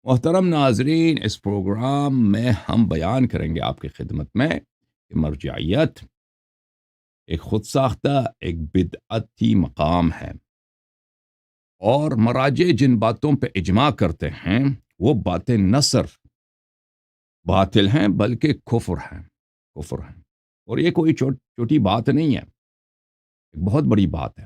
محترم ناظرین، اس پروگرام میں ہم بیان کریں گے آپ کی خدمت میں کہ مرجعیت ایک خود ساختہ ایک بدعتی مقام ہے، اور مراجع جن باتوں پہ اجماع کرتے ہیں وہ باتیں نہ صرف باطل ہیں بلکہ کفر ہیں، اور یہ کوئی چھوٹی بات نہیں ہے، ایک بہت بڑی بات ہے۔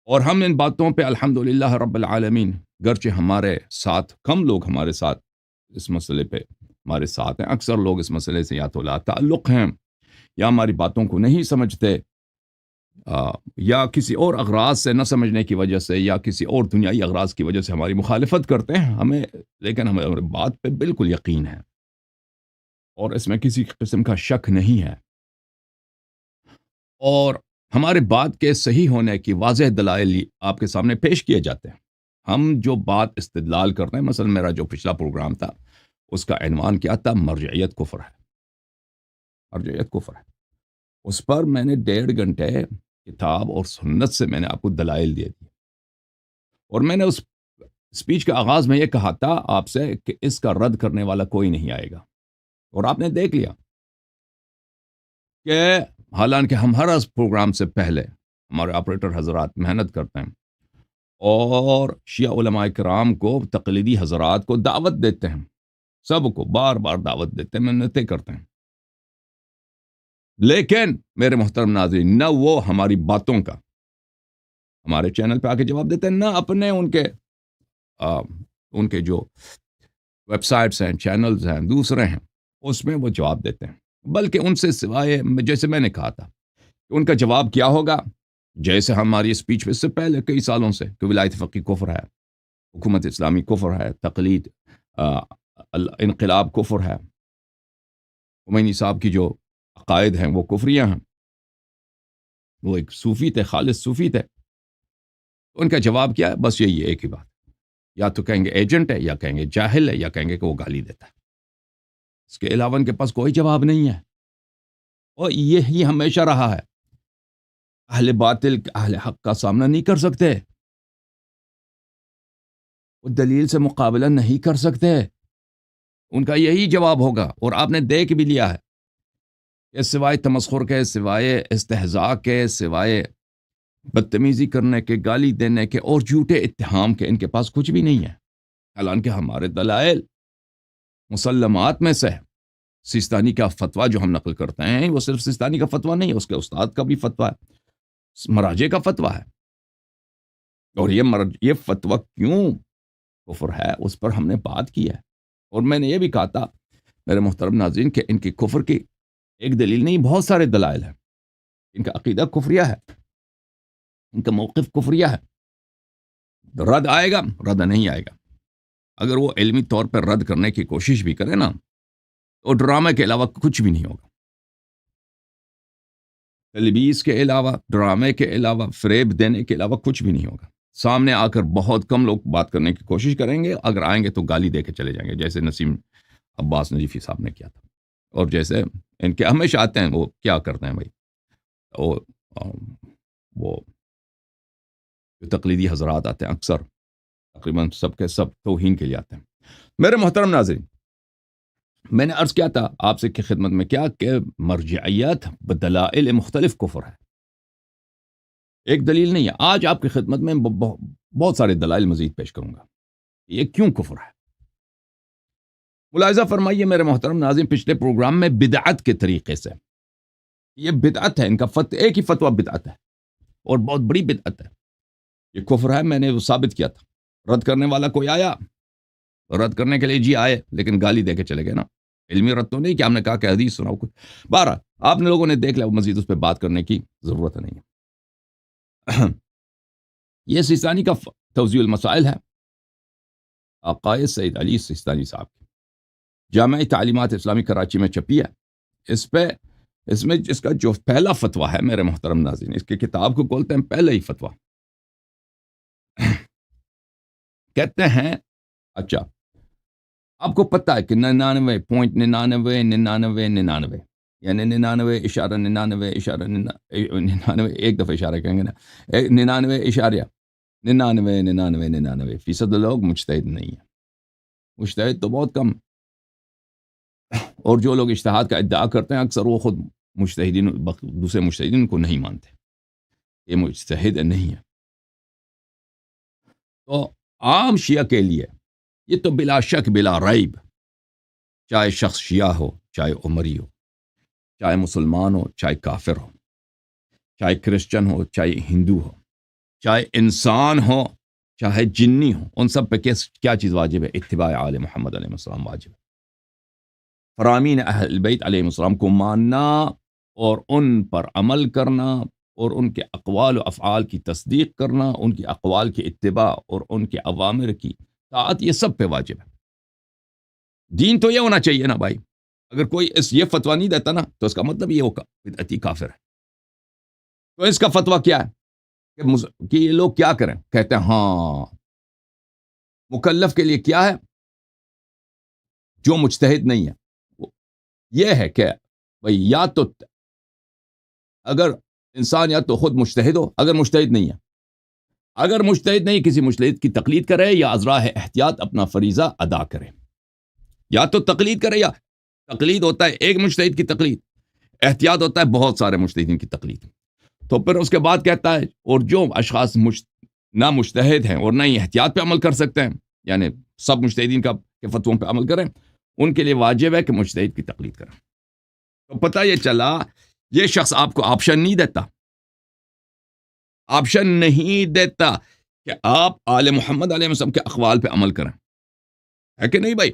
اور ہم ان باتوں پہ الحمدللہ رب العالمین، گرچہ ہمارے ساتھ کم لوگ ہمارے ساتھ اس مسئلے پہ ہمارے ساتھ ہیں، اکثر لوگ اس مسئلے سے یا تو لا تعلق ہیں یا ہماری باتوں کو نہیں سمجھتے، یا کسی اور اغراض سے نہ سمجھنے کی وجہ سے یا کسی اور دنیائی اغراض کی وجہ سے ہماری مخالفت کرتے ہیں لیکن ہمیں بات پہ بالکل یقین ہے اور اس میں کسی قسم کا شک نہیں ہے، اور ہمارے بات کے صحیح ہونے کی واضح دلائل آپ کے سامنے پیش کیے جاتے ہیں۔ ہم جو بات استدلال کرتے ہیں، مثلا میرا جو پچھلا پروگرام تھا اس کا عنوان کیا تھا؟ مرجعیت کفر ہے، مرجعیت کفر ہے۔ اس پر میں نے 1.5 گھنٹے کتاب اور سنت سے میں نے آپ کو دلائل دے دی، اور میں نے اس اسپیچ کا آغاز میں یہ کہا تھا آپ سے کہ اس کا رد کرنے والا کوئی نہیں آئے گا، اور آپ نے دیکھ لیا کہ حالانکہ ہم ہر پروگرام سے پہلے ہمارے آپریٹر حضرات محنت کرتے ہیں اور شیعہ علماء کرام کو، تقلیدی حضرات کو دعوت دیتے ہیں، سب کو بار بار دعوت دیتے ہیں، محنتیں کرتے ہیں، لیکن میرے محترم ناظرین، نہ وہ ہماری باتوں کا ہمارے چینل پہ آ کے جواب دیتے ہیں، نہ اپنے ان کے جو ویب سائٹس ہیں، چینلز ہیں، دوسرے ہیں، اس میں وہ جواب دیتے ہیں، بلکہ ان سے سوائے، جیسے میں نے کہا تھا کہ ان کا جواب کیا ہوگا، جیسے ہماری اسپیچ میں سے پہلے کئی سالوں سے کہ ولایت فقیہ کفر ہے، حکومت اسلامی کفر ہے، تقلید انقلاب کفر ہے، خمینی صاحب کی جو عقائد ہیں وہ کفریہ ہیں، وہ ایک صوفی تھے، خالص صوفی تھے۔ ان کا جواب کیا ہے؟ بس یہی ہے، ایک ہی بات، یا تو کہیں گے ایجنٹ ہے، یا کہیں گے جاہل ہے، یا کہیں گے کہ وہ گالی دیتا ہے، اس کے علاوہ ان کے پاس کوئی جواب نہیں ہے، اور یہی ہمیشہ رہا ہے۔ اہل باطل اہل حق کا سامنا نہیں کر سکتے، وہ دلیل سے مقابلہ نہیں کر سکتے، ان کا یہی جواب ہوگا، اور آپ نے دیکھ بھی لیا ہے کہ سوائے تمسخر کے، سوائے استہزاء کے، سوائے بدتمیزی کرنے کے، گالی دینے کے اور جھوٹے اتہام کے ان کے پاس کچھ بھی نہیں ہے، حالانکہ ہمارے دلائل مسلمات میں سے سیستانی کا فتویٰ جو ہم نقل کرتے ہیں، وہ صرف سیستانی کا فتویٰ نہیں ہے، اس کے استاد کا بھی فتویٰ ہے، مراجع کا فتویٰ ہے، اور یہ فتویٰ کیوں کفر ہے اس پر ہم نے بات کی ہے، اور میں نے یہ بھی کہا تھا میرے محترم ناظرین کہ ان کی کفر کی ایک دلیل نہیں، بہت سارے دلائل ہیں، ان کا عقیدہ کفریہ ہے، ان کا موقف کفریہ ہے، رد آئے گا، رد نہیں آئے گا، اگر وہ علمی طور پر رد کرنے کی کوشش بھی کرے نا، تو ڈرامے کے علاوہ کچھ بھی نہیں ہوگا، تلبیس کے علاوہ، ڈرامے کے علاوہ، فریب دینے کے علاوہ کچھ بھی نہیں ہوگا، سامنے آ کر بہت کم لوگ بات کرنے کی کوشش کریں گے، اگر آئیں گے تو گالی دے کے چلے جائیں گے، جیسے نسیم عباس نجیفی صاحب نے کیا تھا، اور جیسے ان کے ہمیشہ آتے ہیں، وہ کیا کرتے ہیں بھائی، وہ جو تقلیدی حضرات آتے ہیں اکثر تقریباً سب کے سب توہین کے لیے آتے ہیں۔ میرے محترم ناظرین، میں نے عرض کیا تھا آپ سے کی خدمت میں کیا کہ مرجعیت بدلائل مختلف کفر ہے، ایک دلیل نہیں ہے، آج آپ کی خدمت میں بہت سارے دلائل مزید پیش کروں گا، یہ کیوں کفر ہے۔ ملاحظہ فرمائیے میرے محترم ناظرین، پچھلے پروگرام میں بدعت کے طریقے سے، یہ بدعت ہے، ان کا ایک ہی فتویٰ بدعت ہے، اور بہت بڑی بدعت ہے، یہ کفر ہے، میں نے وہ ثابت کیا تھا، رد کرنے والا کوئی آیا، رد کرنے کے لیے جی آئے، لیکن گالی دے کے چلے گئے نا، علمی رد تو نہیں کہ ہم نے کہا کہ حدیث سناؤ کچھ، بہرحال آپ نے لوگوں نے دیکھ لیا، مزید اس پہ بات کرنے کی ضرورت نہیں ہے۔ یہ سیستانی کا توضیح المسائل ہے، عقائد سید علی سیستانی صاحب کی، جامع تعلیمات اسلامی کراچی میں چھپی ہے، اس میں اس کا جو پہلا فتویٰ ہے میرے محترم ناظرین، اس کی کتاب کو کھولتے ہیں، پہلے ہی فتویٰ کہتے ہیں، اچھا آپ کو پتہ ہے کہ 99.99 یعنی 99.99 ایک دفعہ اشارہ کہیں گے نا، 99.99 فیصد لوگ مجتہد نہیں ہیں، مجتہد تو بہت کم، اور جو لوگ اجتہاد کا ادعا کرتے ہیں اکثر وہ خود مجتہدین دوسرے مجتہدین کو نہیں مانتے، یہ مجتہد نہیں ہے۔ تو عام شیعہ کے لیے یہ تو بلا شک بلا ریب، چاہے شخص شیعہ ہو، چاہے عمری ہو، چاہے مسلمان ہو، چاہے کافر ہو، چاہے کرسچن ہو، چاہے ہندو ہو، چاہے انسان ہو، چاہے جنی ہو، ان سب پہ کیا چیز واجب ہے؟ اتباع آل محمد علیہ السلام واجب ہے۔ فرامین اہل بیت علیہ السلام کو ماننا اور ان پر عمل کرنا اور ان کے اقوال و افعال کی تصدیق کرنا، ان کی اقوال کی اتباع اور ان کے اوامر کی طاعت، یہ سب پہ واجب ہے۔ دین تو یہ ہونا چاہیے نا بھائی، اگر کوئی یہ فتویٰ نہیں دیتا نا تو اس کا مطلب یہ ہوگا بدعتی کافر ہے۔ تو اس کا فتویٰ کیا ہے کہ یہ لوگ کیا کریں؟ کہتے ہیں ہاں مکلف کے لیے کیا ہے جو مجتہد نہیں ہے، یہ ہے کہ بھئی یا تو اگر انسان یا تو خود مجتہد ہو، اگر مجتہد نہیں ہے، اگر مجتہد نہیں کسی مجتہد کی تقلید کرے یا از راہ احتیاط اپنا فریضہ ادا کرے، یا تو تقلید کرے، یا تقلید ہوتا ہے ایک مجتہد کی تقلید، احتیاط ہوتا ہے بہت سارے مجتہدین کی تقلید۔ تو پھر اس کے بعد کہتا ہے اور جو اشخاص نہ مجتہد ہیں اور نہ ہی احتیاط پہ عمل کر سکتے ہیں، یعنی سب مجتہدین کے فتووں پہ عمل کریں، ان کے لیے واجب ہے کہ مجتہد کی تقلید کریں۔ تو پتہ یہ چلا یہ شخص آپ کو آپشن نہیں دیتا، آپشن نہیں دیتا کہ آپ آل محمد علیہ وسلم کے اقوال پہ عمل کریں، ہے کہ نہیں بھائی؟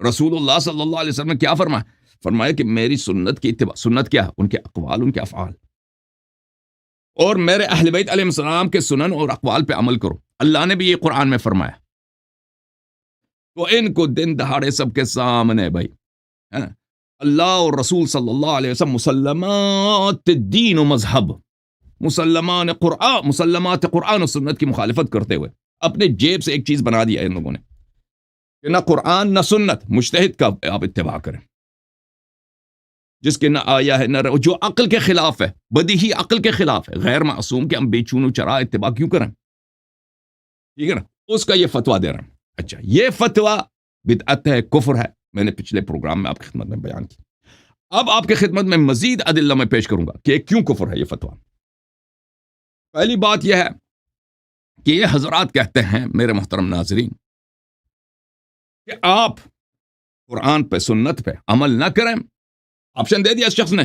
رسول اللہ صلی اللہ علیہ وسلم نے کیا فرمایا کہ میری سنت کی اتباع، سنت کیا ہے؟ ان کے اقوال، ان کے افعال، اور میرے اہل بیت علیہ السلام کے سنن اور اقوال پہ عمل کرو۔ اللہ نے بھی یہ قرآن میں فرمایا، تو ان کو دن دہاڑے سب کے سامنے بھائی اللہ اور رسول صلی اللہ علیہ وسلم مسلمات دین و مذہب، مسلمات قرآن و سنت کی مخالفت کرتے ہوئے اپنے جیب سے ایک چیز بنا دیا ان لوگوں نے کہ نہ قرآن نہ سنت، مجتہد کا آپ اتباع کریں، جس کے نہ آیا ہے نہ جو عقل کے خلاف ہے، بدیہی عقل کے خلاف ہے، غیر معصوم کے ہم بے چون و چرا اتباع کیوں کریں؟ ٹھیک ہے نا، اس کا یہ فتویٰ دے رہا ہوں۔ اچھا، یہ فتویٰ بدعت ہے، کفر ہے، میں نے پچھلے پروگرام میں آپ کی خدمت میں بیان کی۔ اب آپ کی خدمت میں مزید ادلہ میں پیش کروں گا کہ کیوں کفر ہے یہ فتویٰ۔ پہلی بات یہ ہے کہ یہ حضرات کہتے ہیں میرے محترم ناظرین کہ آپ قرآن پہ سنت پہ عمل نہ کریں، آپشن دے دیا اس شخص نے،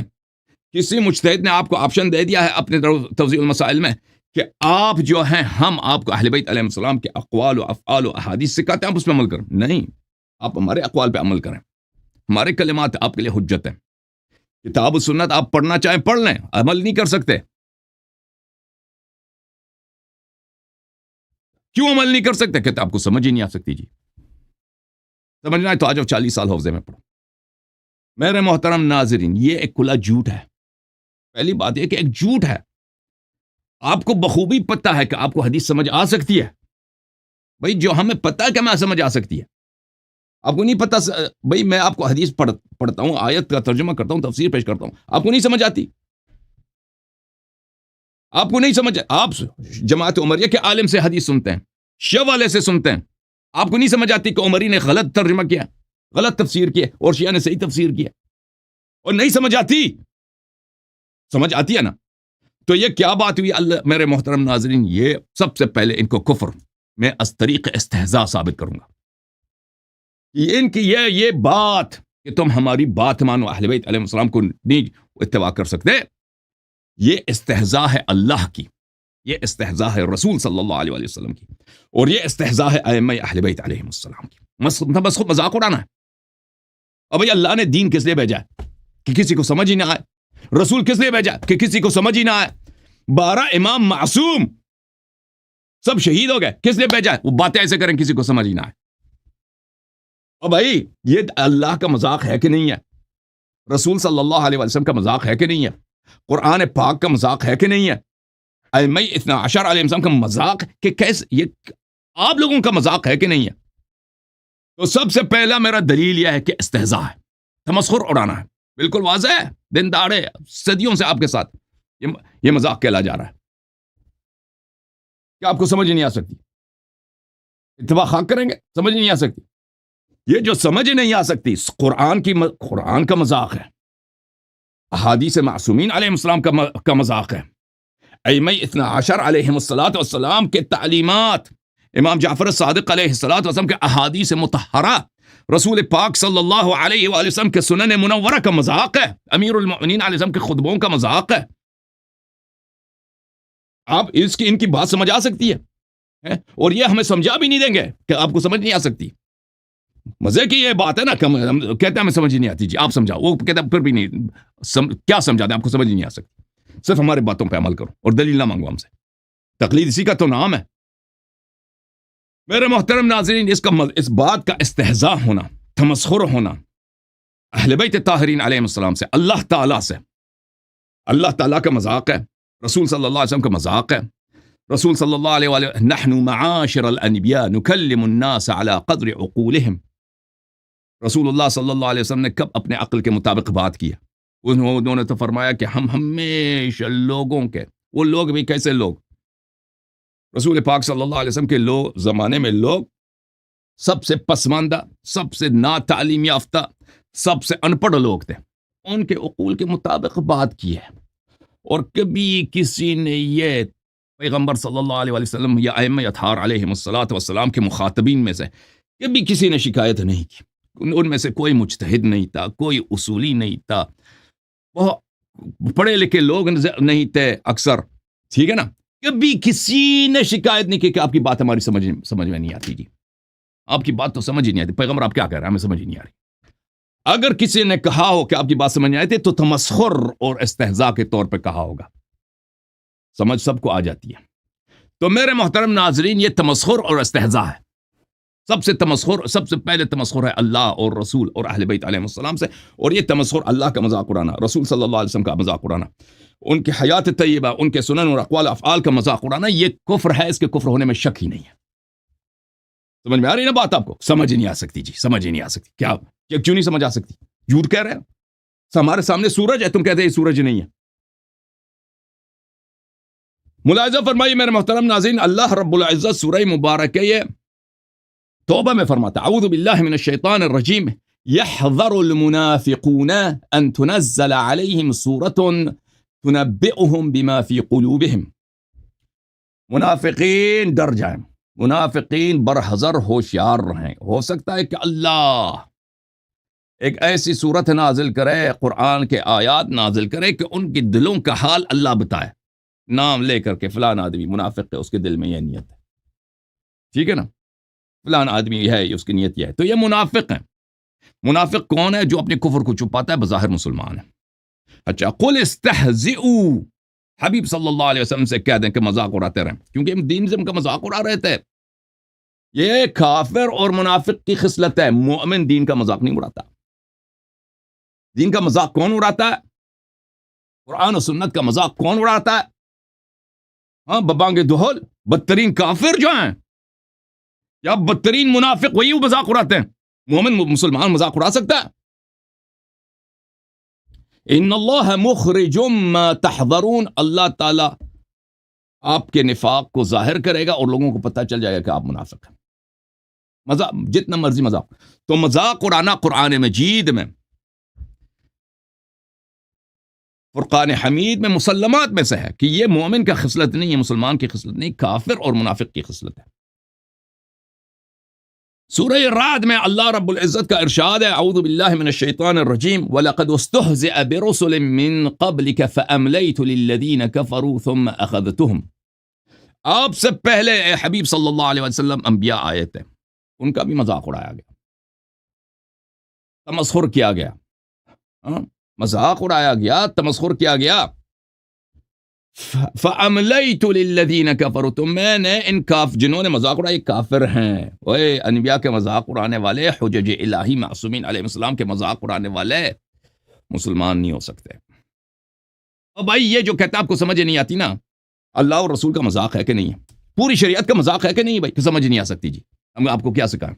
کسی مجتہد نے آپ کو آپشن دے دیا ہے اپنے توضیح المسائل میں کہ آپ جو ہیں ہم آپ کو اہل بیت علیہ السلام کے اقوال و افعال و احادیث سکھاتے ہیں، آپ اس پہ عمل کریں۔ نہیں، آپ ہمارے اقوال پہ عمل کریں، ہمارے کلمات آپ کے لیے حجت ہیں، کتاب و سنت آپ پڑھنا چاہیں پڑھ لیں، عمل نہیں کر سکتے، کیوں عمل نہیں کر سکتے؟ کہتے آپ کو سمجھ ہی نہیں آ سکتی۔ جی سمجھنا ہے تو آ جاؤ 40 سال حوضے میں پڑھو۔ میرے محترم ناظرین، یہ ایک کھلا جھوٹ ہے۔ پہلی بات یہ کہ ایک جھوٹ ہے، آپ کو بخوبی پتہ ہے کہ آپ کو حدیث سمجھ آ سکتی ہے، بھئی جو ہمیں پتہ ہے کہ ہمیں سمجھ آ سکتی ہے، آپ کو نہیں پتہ بھئی میں آپ کو حدیث پڑھتا ہوں، آیت کا ترجمہ کرتا ہوں، تفسیر پیش کرتا ہوں، آپ کو نہیں سمجھ آتی، آپ کو نہیں سمجھ، آپ جماعت عمریہ کے عالم سے حدیث سنتے ہیں، شیعہ والے سے سنتے ہیں، آپ کو نہیں سمجھ آتی کہ عمری نے غلط ترجمہ کیا، غلط تفسیر کیا، اور شیعہ نے صحیح تفسیر کیا، اور نہیں سمجھ آتی، سمجھ آتی ہے نا؟ تو یہ کیا بات ہوئی اللہ میرے محترم ناظرین؟ یہ سب سے پہلے ان کو کفر میں از طریق استہزاء ثابت کروں گا۔ ان کی یہ بات کہ تم ہماری بات مانو، اہل بیت علیہ السلام کو نہیں اتباع کر سکتے، یہ استہزاء ہے اللہ کی، یہ استہزاء ہے رسول صلی اللہ علیہ وسلم کی، اور یہ استہزاء ہے ائمہ اہل بیت علیہ السلام کی۔ بس خود مذاق اڑانا ہے۔ اب اللہ نے دین کس لیے بھیجا ہے؟ کہ کسی کو سمجھ ہی نہ آئے۔ رسول کس لیے بھیجا؟ کہ کسی کو سمجھ ہی نہ آئے۔ 12 امام معصوم سب شہید ہو گئے، کس لیے بھیجا ہے؟ وہ باتیں ایسے کریں کسی کو سمجھ ہی نہ آئے۔ اور بھائی یہ اللہ کا مذاق ہے کہ نہیں ہے؟ رسول صلی اللہ علیہ وسلم کا مذاق ہے کہ نہیں ہے؟ قرآن پاک کا مذاق ہے کہ نہیں ہے؟ ائمہ 12 علیہ السلام کا مذاق کہ کیسے یہ آپ لوگوں کا مذاق ہے کہ نہیں ہے؟ تو سب سے پہلا میرا دلیل یہ ہے کہ استہزاء ہے، تمسخر اڑانا ہے، بالکل واضح ہے، دن دہاڑے صدیوں سے آپ کے ساتھ یہ مذاق کہلا جا رہا ہے۔ کیا آپ کو سمجھ نہیں آ سکتی؟ اتباع خاک کریں گے، سمجھ نہیں آ سکتی؟ یہ جو سمجھ نہیں آ سکتی قرآن کا مذاق ہے، احادیث معصومین علیہ السلام کا مذاق ہے، ائمہ اثنا عشر علیہم الصلاۃ والسلام کے تعلیمات، امام جعفر صادق علیہ الصلاۃ والسلام کے احادیث مطہرہ، رسول پاک صلی اللہ علیہ وآلہ وسلم کے سنن منورہ کا مذاق ہے، امیر المؤمنین علیہ السلام کے خطبوں کا مذاق ہے. آپ ان کی بات سمجھ آ سکتی ہے، اور یہ ہمیں سمجھا بھی نہیں دیں گے کہ آپ کو سمجھ نہیں آ سکتی. مزے کی یہ بات ہے نا، کہتے ہیں ہمیں سمجھ نہیں آتی، جی آپ سمجھاؤ، وہ کہتے ہیں پھر بھی نہیں کیا سمجھا دیں، آپ کو سمجھ نہیں آ سکتی، صرف ہمارے باتوں پہ عمل کرو اور دلیل نہ مانگو ہم سے. تقلید اسی کا تو نام ہے. میرے محترم ناظرین، اس بات کا استہزاء ہونا، تمسخر ہونا اہل بیت طاہرین علیہ السلام سے، اللہ تعالیٰ کا مذاق ہے، رسول صلی اللہ علیہ وسلم کا مذاق ہے. رسول صلی اللہ علیہ وآلہ نحن معاشر الانبیاء نکلم الناس علی قدر عقولہم. رسول اللہ صلی اللہ علیہ وسلم نے کب اپنے عقل کے مطابق بات کیا؟ انہوں نے تو فرمایا کہ ہم ہمیشہ لوگوں کے، وہ لوگ بھی کیسے لوگ؟ رسول پاک صلی اللہ علیہ وسلم کے زمانے میں لوگ سب سے پسماندہ، سب سے ناتعلیم یافتہ، سب سے ان پڑھ لوگ تھے. ان کے عقول کے مطابق بات کی ہے، اور کبھی کسی نے یہ پیغمبر صلی اللہ علیہ وسلم یا ائمہ اطہار علیہم الصلاۃ والسلام کے مخاطبین میں سے کبھی کسی نے شکایت نہیں کی. ان میں سے کوئی مجتہد نہیں تھا، کوئی اصولی نہیں تھا، وہ پڑھے لکھے لوگ نہیں تھے اکثر، ٹھیک ہے نا. کبھی کسی نے شکایت نہیں کی کہ آپ کی بات ہماری سمجھ میں نہیں آتی. جی آپ کی بات تو سمجھ ہی نہیں آتی، پیغمبر آپ کیا کہہ رہے ہیں، ہمیں سمجھ ہی نہیں آ رہی. اگر کسی نے کہا ہو کہ آپ کی بات سمجھ نہیں آتی تو تمسخر اور استہزاء کے طور پہ کہا ہوگا، سمجھ سب کو آ جاتی ہے. تو میرے محترم ناظرین، یہ تمسخر اور استہزاء ہے. سب سے پہلے تمسخر ہے اللہ اور رسول اور اہل بیت علیہ السلام سے، اور یہ تمسخر اللہ کا مذاق اڑانا، رسول صلی اللہ علیہ وسلم کا مذاق اڑانا، ان کی حیات طیبہ، ان کے سنن اور اقوال افعال کا مذاق اڑانا، یہ کفر ہے. اس کے کفر ہونے میں شک ہی نہیں ہے. سمجھ میں آ رہی نا بات؟ آپ کو سمجھ ہی نہیں آ سکتی. جی سمجھ ہی نہیں آ سکتی. کیوں نہیں سمجھ آ سکتی؟ جھوٹ کہہ رہے ہیں. ہمارے سامنے سورج ہے، تم کہتے ہیں سورج نہیں ہے. ملاحظہ فرمائیے میرے محترم ناظرین، اللہ رب العزت سورہ مبارک یہ توبہ میں فرماتا، اعوذ باللہ من الشیطان الرجیم، یحذر المنافقون ان تنزل علیہم سورۃ تنبئہم بما فی قلوبہم. منافقین ڈر جائیں، منافقین برحذر ہوشیار رہیں. ہو سکتا ہے کہ اللہ ایک ایسی صورت نازل کرے، قرآن کے آیات نازل کرے کہ ان کی دلوں کا حال اللہ بتائے، نام لے کر کے فلان آدمی منافق ہے، اس کے دل میں یہ نیت ہے، ٹھیک ہے نا، فلان آدمی ہے اس کی نیت یہ ہے. تو یہ منافق ہیں. منافق کون ہے؟ جو اپنے کفر کو چھپاتا ہے، بظاہر مسلمان ہے. اچھا، قل استہزئوا، حبیب صلی اللہ علیہ وسلم سے کہہ دیں کہ مذاق اڑاتے رہیں، کیونکہ دین کا مذاق اڑا رہے تھے. یہ کافر اور منافق کی خصلت ہے. مومن دین کا مذاق نہیں اڑاتا. دین کا مذاق کون اڑاتا ہے؟ قرآن و سنت کا مذاق کون اڑاتا ہے؟ ہاں، ببانگ دہل بدترین کافر جو ہیں یا بدترین منافق، وہی وہ مذاق اڑاتے ہیں. مومن مسلمان مذاق اڑا سکتا ہے؟ ان اللہ مخرج ما تحذرون، اللہ تعالی آپ کے نفاق کو ظاہر کرے گا اور لوگوں کو پتہ چل جائے گا کہ آپ منافق ہیں. مذاق جتنا مرضی مذاق. تو مذاق اڑانا قرآن مجید میں، فرقان حمید میں مسلمات میں سے ہے کہ یہ مومن کا خصلت نہیں ہے، مسلمان کی خصلت نہیں، کافر اور منافق کی خصلت ہے. سورہ رعد میں اللہ رب العزت کا ارشاد ہے، اعوذ باللہ من الشیطان الرجیم، وَلَقَدْ اسْتُهْزِئَ بِرُسُلٍ مِّن قَبْلِكَ فَأَمْلَيْتُ لِلَّذِينَ كَفَرُوا ثُمَّ أَخَذْتُهُمْ. آپ سے پہلے اے حبیب صلی اللہ علیہ وسلم انبیاء آئے تھے، ان کا بھی مذاق اڑایا گیا، تمسخر کیا گیا، مذاق اڑایا گیا، تمسخر کیا گیا. فَأَمْلَيْتُ لِلَّذِينَ كَفَرُوا، تو میں نے ان جنہوں نے مذاق اڑایا کافر ہیں. اوے انبیاء کے مذاق اڑانے والے، حجج الہی معصومین علیہ السلام کے مذاق اڑانے والے مسلمان نہیں ہو سکتے. اور بھائی یہ جو کہتا ہے آپ کو سمجھ نہیں آتی نا، اللہ اور رسول کا مذاق ہے کہ نہیں ہے؟ پوری شریعت کا مذاق ہے کہ نہیں بھائی؟ کہ سمجھ نہیں آ سکتی. جی ہم آپ کو کیا سکھائیں؟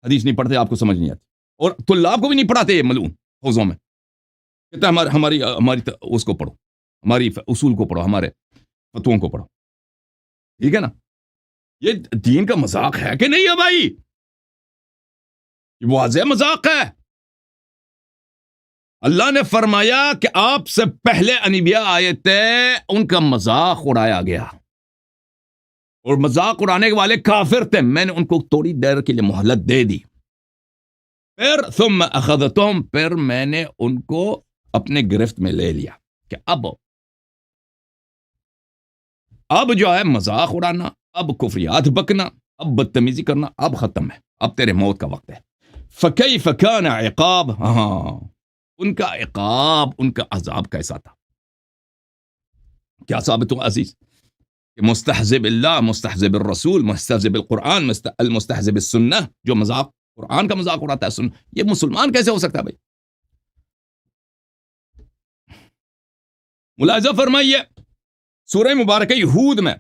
حدیث نہیں پڑھتے، آپ کو سمجھ نہیں آتی، اور طلاب کو بھی نہیں پڑھاتے یہ ملعون حوضوں میں. کہتا ہے ہماری اس کو پڑھو، ہماری اصول کو پڑھو، ہمارے فتووں کو پڑھو، ٹھیک ہے نا. یہ دین کا مذاق ہے کہ نہیں ہے بھائی؟ یہ واضح مذاق ہے. اللہ نے فرمایا کہ آپ سے پہلے انبیاء آئے تھے، ان کا مذاق اڑایا گیا، اور مذاق اڑانے والے کافر تھے. میں نے ان کو تھوڑی دیر کے لیے مہلت دے دی. پھر ثم اخذتهم، پھر میں نے ان کو اپنے گرفت میں لے لیا کہ اب جو ہے مذاق اڑانا، اب کفریات بکنا، اب بدتمیزی کرنا اب ختم ہے، اب تیرے موت کا وقت ہے. فکیف کان عقاب، ہاں ان کا عقاب، ان کا عذاب کیسا تھا. کیا ثابت ہوا عزیز کہ مستحزب اللہ، مستحزب الرسول، مستحزب القرآن، المستحزب السنہ، جو مذاق قرآن کا مذاق اڑاتا ہے سن، یہ مسلمان کیسے ہو سکتا ہے بھائی؟ ملاحظہ فرمائیے سورہ مبارکہ ہود میں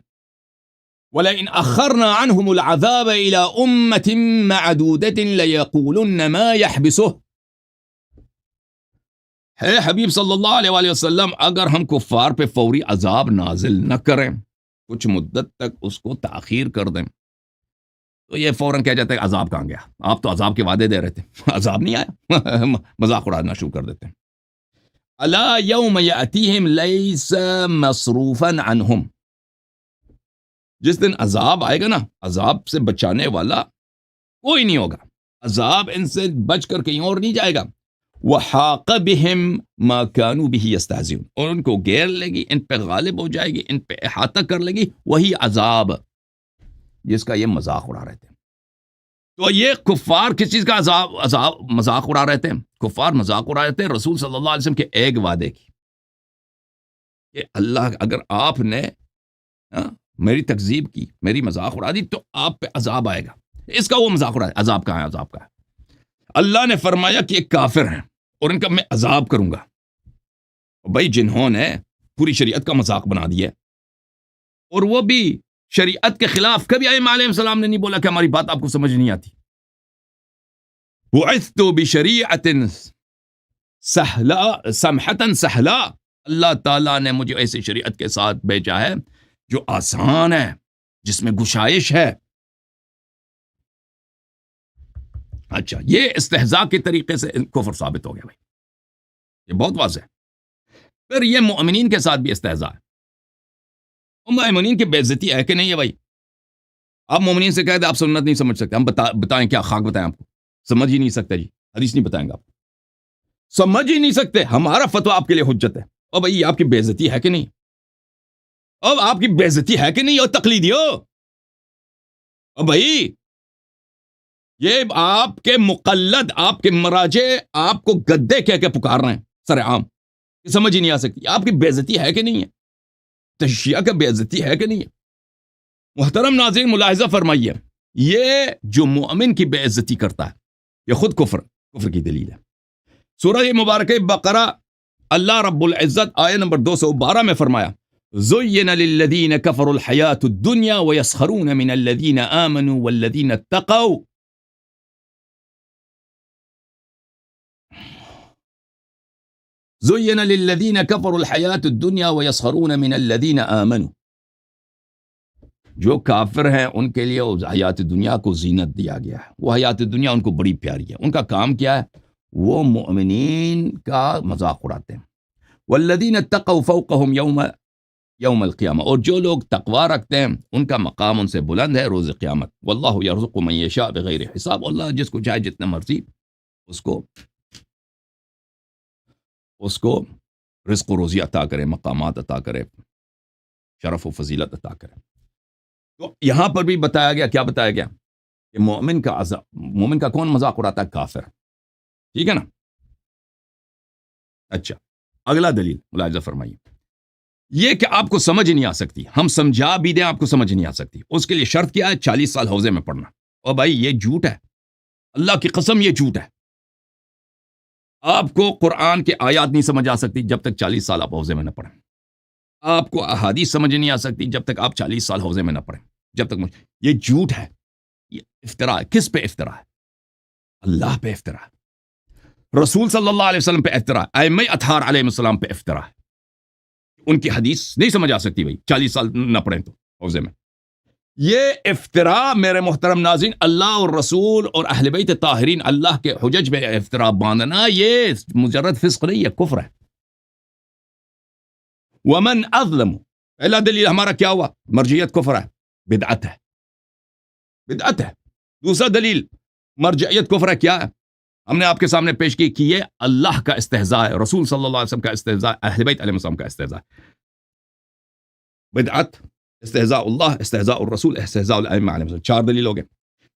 وَلَئِنْ أَخَّرْنَا عَنْهُمُ الْعَذَابَ إِلَىٰ أُمَّةٍ مَّعْدُودَةٍ لَيَقُولُنَّ مَا يَحْبِسُهُ. ہے حبیب صلی اللہ علیہ وآلہ وسلم، اگر ہم کفار پہ فوری عذاب نازل نہ کریں، کچھ مدت تک اس کو تاخیر کر دیں، تو یہ فوراً کہہ جاتا ہے عذاب کہاں گیا؟ آپ تو عذاب کے وعدے دے رہے تھے، عذاب نہیں آیا. مذاق اڑانا شروع کر دیتے ہیں. الا یوم یاتیہم لیس مصروفا عنہم، جس دن عذاب آئے گا نا، عذاب سے بچانے والا کوئی نہیں ہوگا، عذاب ان سے بچ کر کہیں اور نہیں جائے گا. وحاق بہم ما کانوا بہ یستہزئون، اور ان کو گھیر لے گی، ان پہ غالب ہو جائے گی، ان پہ احاطہ کر لے گی وہی عذاب جس کا یہ مذاق اڑا رہے تھے. تو یہ کفار کس چیز کا عذاب مذاق اڑا رہے تھے؟ کفار مذاق اڑا رہے تھے رسول صلی اللہ علیہ وسلم کے ایک وعدے کی کہ اللہ اگر آپ نے میری تکذیب کی، میری مذاق اڑا دی، تو آپ پہ عذاب آئے گا. اس کا وہ مذاق اڑا، عذاب کہاں ہے؟ عذاب کا ہے. اللہ نے فرمایا کہ یہ کافر ہیں اور ان کا میں عذاب کروں گا. بھائی جنہوں نے پوری شریعت کا مذاق بنا دیا، اور وہ بھی شریعت کے خلاف، کبھی ائمہ علیہ السلام نے نہیں بولا کہ ہماری بات آپ کو سمجھ نہیں آتی. بعثت بشریعت سہلا سمحتا سہلا، اللہ تعالیٰ نے مجھے ایسی شریعت کے ساتھ بھیجا ہے جو آسان ہے، جس میں گشائش ہے. اچھا، یہ استہزاء کے طریقے سے کفر ثابت ہو گیا بھائی، یہ بہت واضح ہے. پھر یہ مومنین کے ساتھ بھی استہزاء ہے. مومنین کی بے عزتی ہے کہ نہیں ہے بھائی؟ آپ مومنین سے کہہ دیں آپ سنت نہیں سمجھ سکتے، ہم بتائیں کیا خاک بتائیں آپ کو؟ سمجھ ہی نہیں سکتے جی، حدیث نہیں بتائیں گے آپ کو، سمجھ ہی نہیں سکتے. ہمارا فتویٰ آپ کے لیے حجت ہے. اور بھائی آپ کی بے عزتی ہے کہ نہیں؟ اب آپ کی بے عزتی ہے کہ نہیں؟ اور تقلیدی ہو. اب بھائی یہ آپ کے مقلد، آپ کے مراجع آپ کو گدے کہہ کے پکار رہے ہیں سر عام، سمجھ ہی نہیں آ سکتی. آپ کی بے عزتی ہے کہ نہیں ہے؟ تشیعہ کا بے عزتی ہے کہ نہیں ہے؟ محترم ناظرین ملاحظہ فرمائیے، یہ جو مومن کی بے عزتی کرتا ہے یہ خود کفر کی دلیل ہے. سورہ مبارکہ بقرہ اللہ رب العزت آیت نمبر 212 میں فرمایا زُيِّنَ لِلَّذِينَ كَفَرُوا الْحَيَاةُ الدُّنْيَا وَيَسْخَرُونَ مِنَ الَّذِينَ آمَنُوا وَالَّذِينَ اتَّقَوْا. زُيِّنَ لِلَّذِينَ كَفَرُوا الْحَيَاةُ الدُّنْيَا وَيَسْخَرُونَ مِنَ الَّذِينَ آمَنُوا. جو کافر ہیں ان کے لیے اس حیات دنیا کو زینت دیا گیا ہے، وہ حیات دنیا ان کو بڑی پیاری ہے. ان کا کام کیا ہے؟ وہ مؤمنین کا مذاق اڑاتے ہیں. والذین اتقوا فوقهم یوم القیامہ، اور جو لوگ تقوی رکھتے ہیں ان کا مقام ان سے بلند ہے روز قیامت. واللہ یرزق من یشاء بغیر حساب، اللہ جس کو چاہے جتنا مرضی اس کو رزق و روزی عطا کرے، مقامات عطا کرے، شرف و فضیلت عطا کرے. تو یہاں پر بھی بتایا گیا، کیا بتایا گیا؟ کہ مومن کا کون مذاق اڑاتا ہے؟ کافر. ٹھیک ہے نا؟ اچھا، اگلا دلیل ملاحظہ فرمائیے، یہ کہ آپ کو سمجھ نہیں آ سکتی، ہم سمجھا بھی دیں آپ کو سمجھ نہیں آ سکتی، اس کے لیے شرط کیا ہے؟ 40 سال حوضے میں پڑھنا. اور بھائی یہ جھوٹ ہے، اللہ کی قسم یہ جھوٹ ہے. آپ کو قرآن کے آیات نہیں سمجھ آ سکتی جب تک 40 سال آپ حوضے میں نہ پڑھیں. آپ کو احادیث سمجھ نہیں آ سکتی جب تک آپ 40 سال حوضے میں نہ پڑھیں. جب تک یہ جھوٹ ہے، یہ افطرا ہے. کس پہ افطرا ہے؟ اللہ پہ افطرا ہے، رسول صلی اللہ علیہ وسلم پہ افطرا ہے، ائمہ اطہار علیہ السلام پہ افطرا ہے. ان کی حدیث نہیں سمجھ آ سکتی بھائی 40 سال نہ پڑھیں تو حوضے میں. یہ افطرا میرے محترم ناظرین، اللہ اور رسول اور اہل بیت طاہرین اللہ کے حجج میں افطرا باندھنا یہ مجرد فسق نہیں ہے، کفر ہے۔ ومن اظلم، پہلا دلیل ہمارا کیا ہوا؟ مرجعیت کفر ہے، بدعت ہے، بدعت ہے۔ دوسرا دلیل مرجعیت کفر ہے، کیا ہے؟ ہم نے آپ کے سامنے پیش کی کہ یہ اللہ کا استہزاء ہے، رسول صلی اللہ علیہ وسلم کا استہزاء، اہل بیت علیہ السلام کا استہزاء۔ بدعت، استہزاء اللہ، استہزاء الرسول، استہزاء الائمہ علیہ السلام، 4 دلیل ہو گئے۔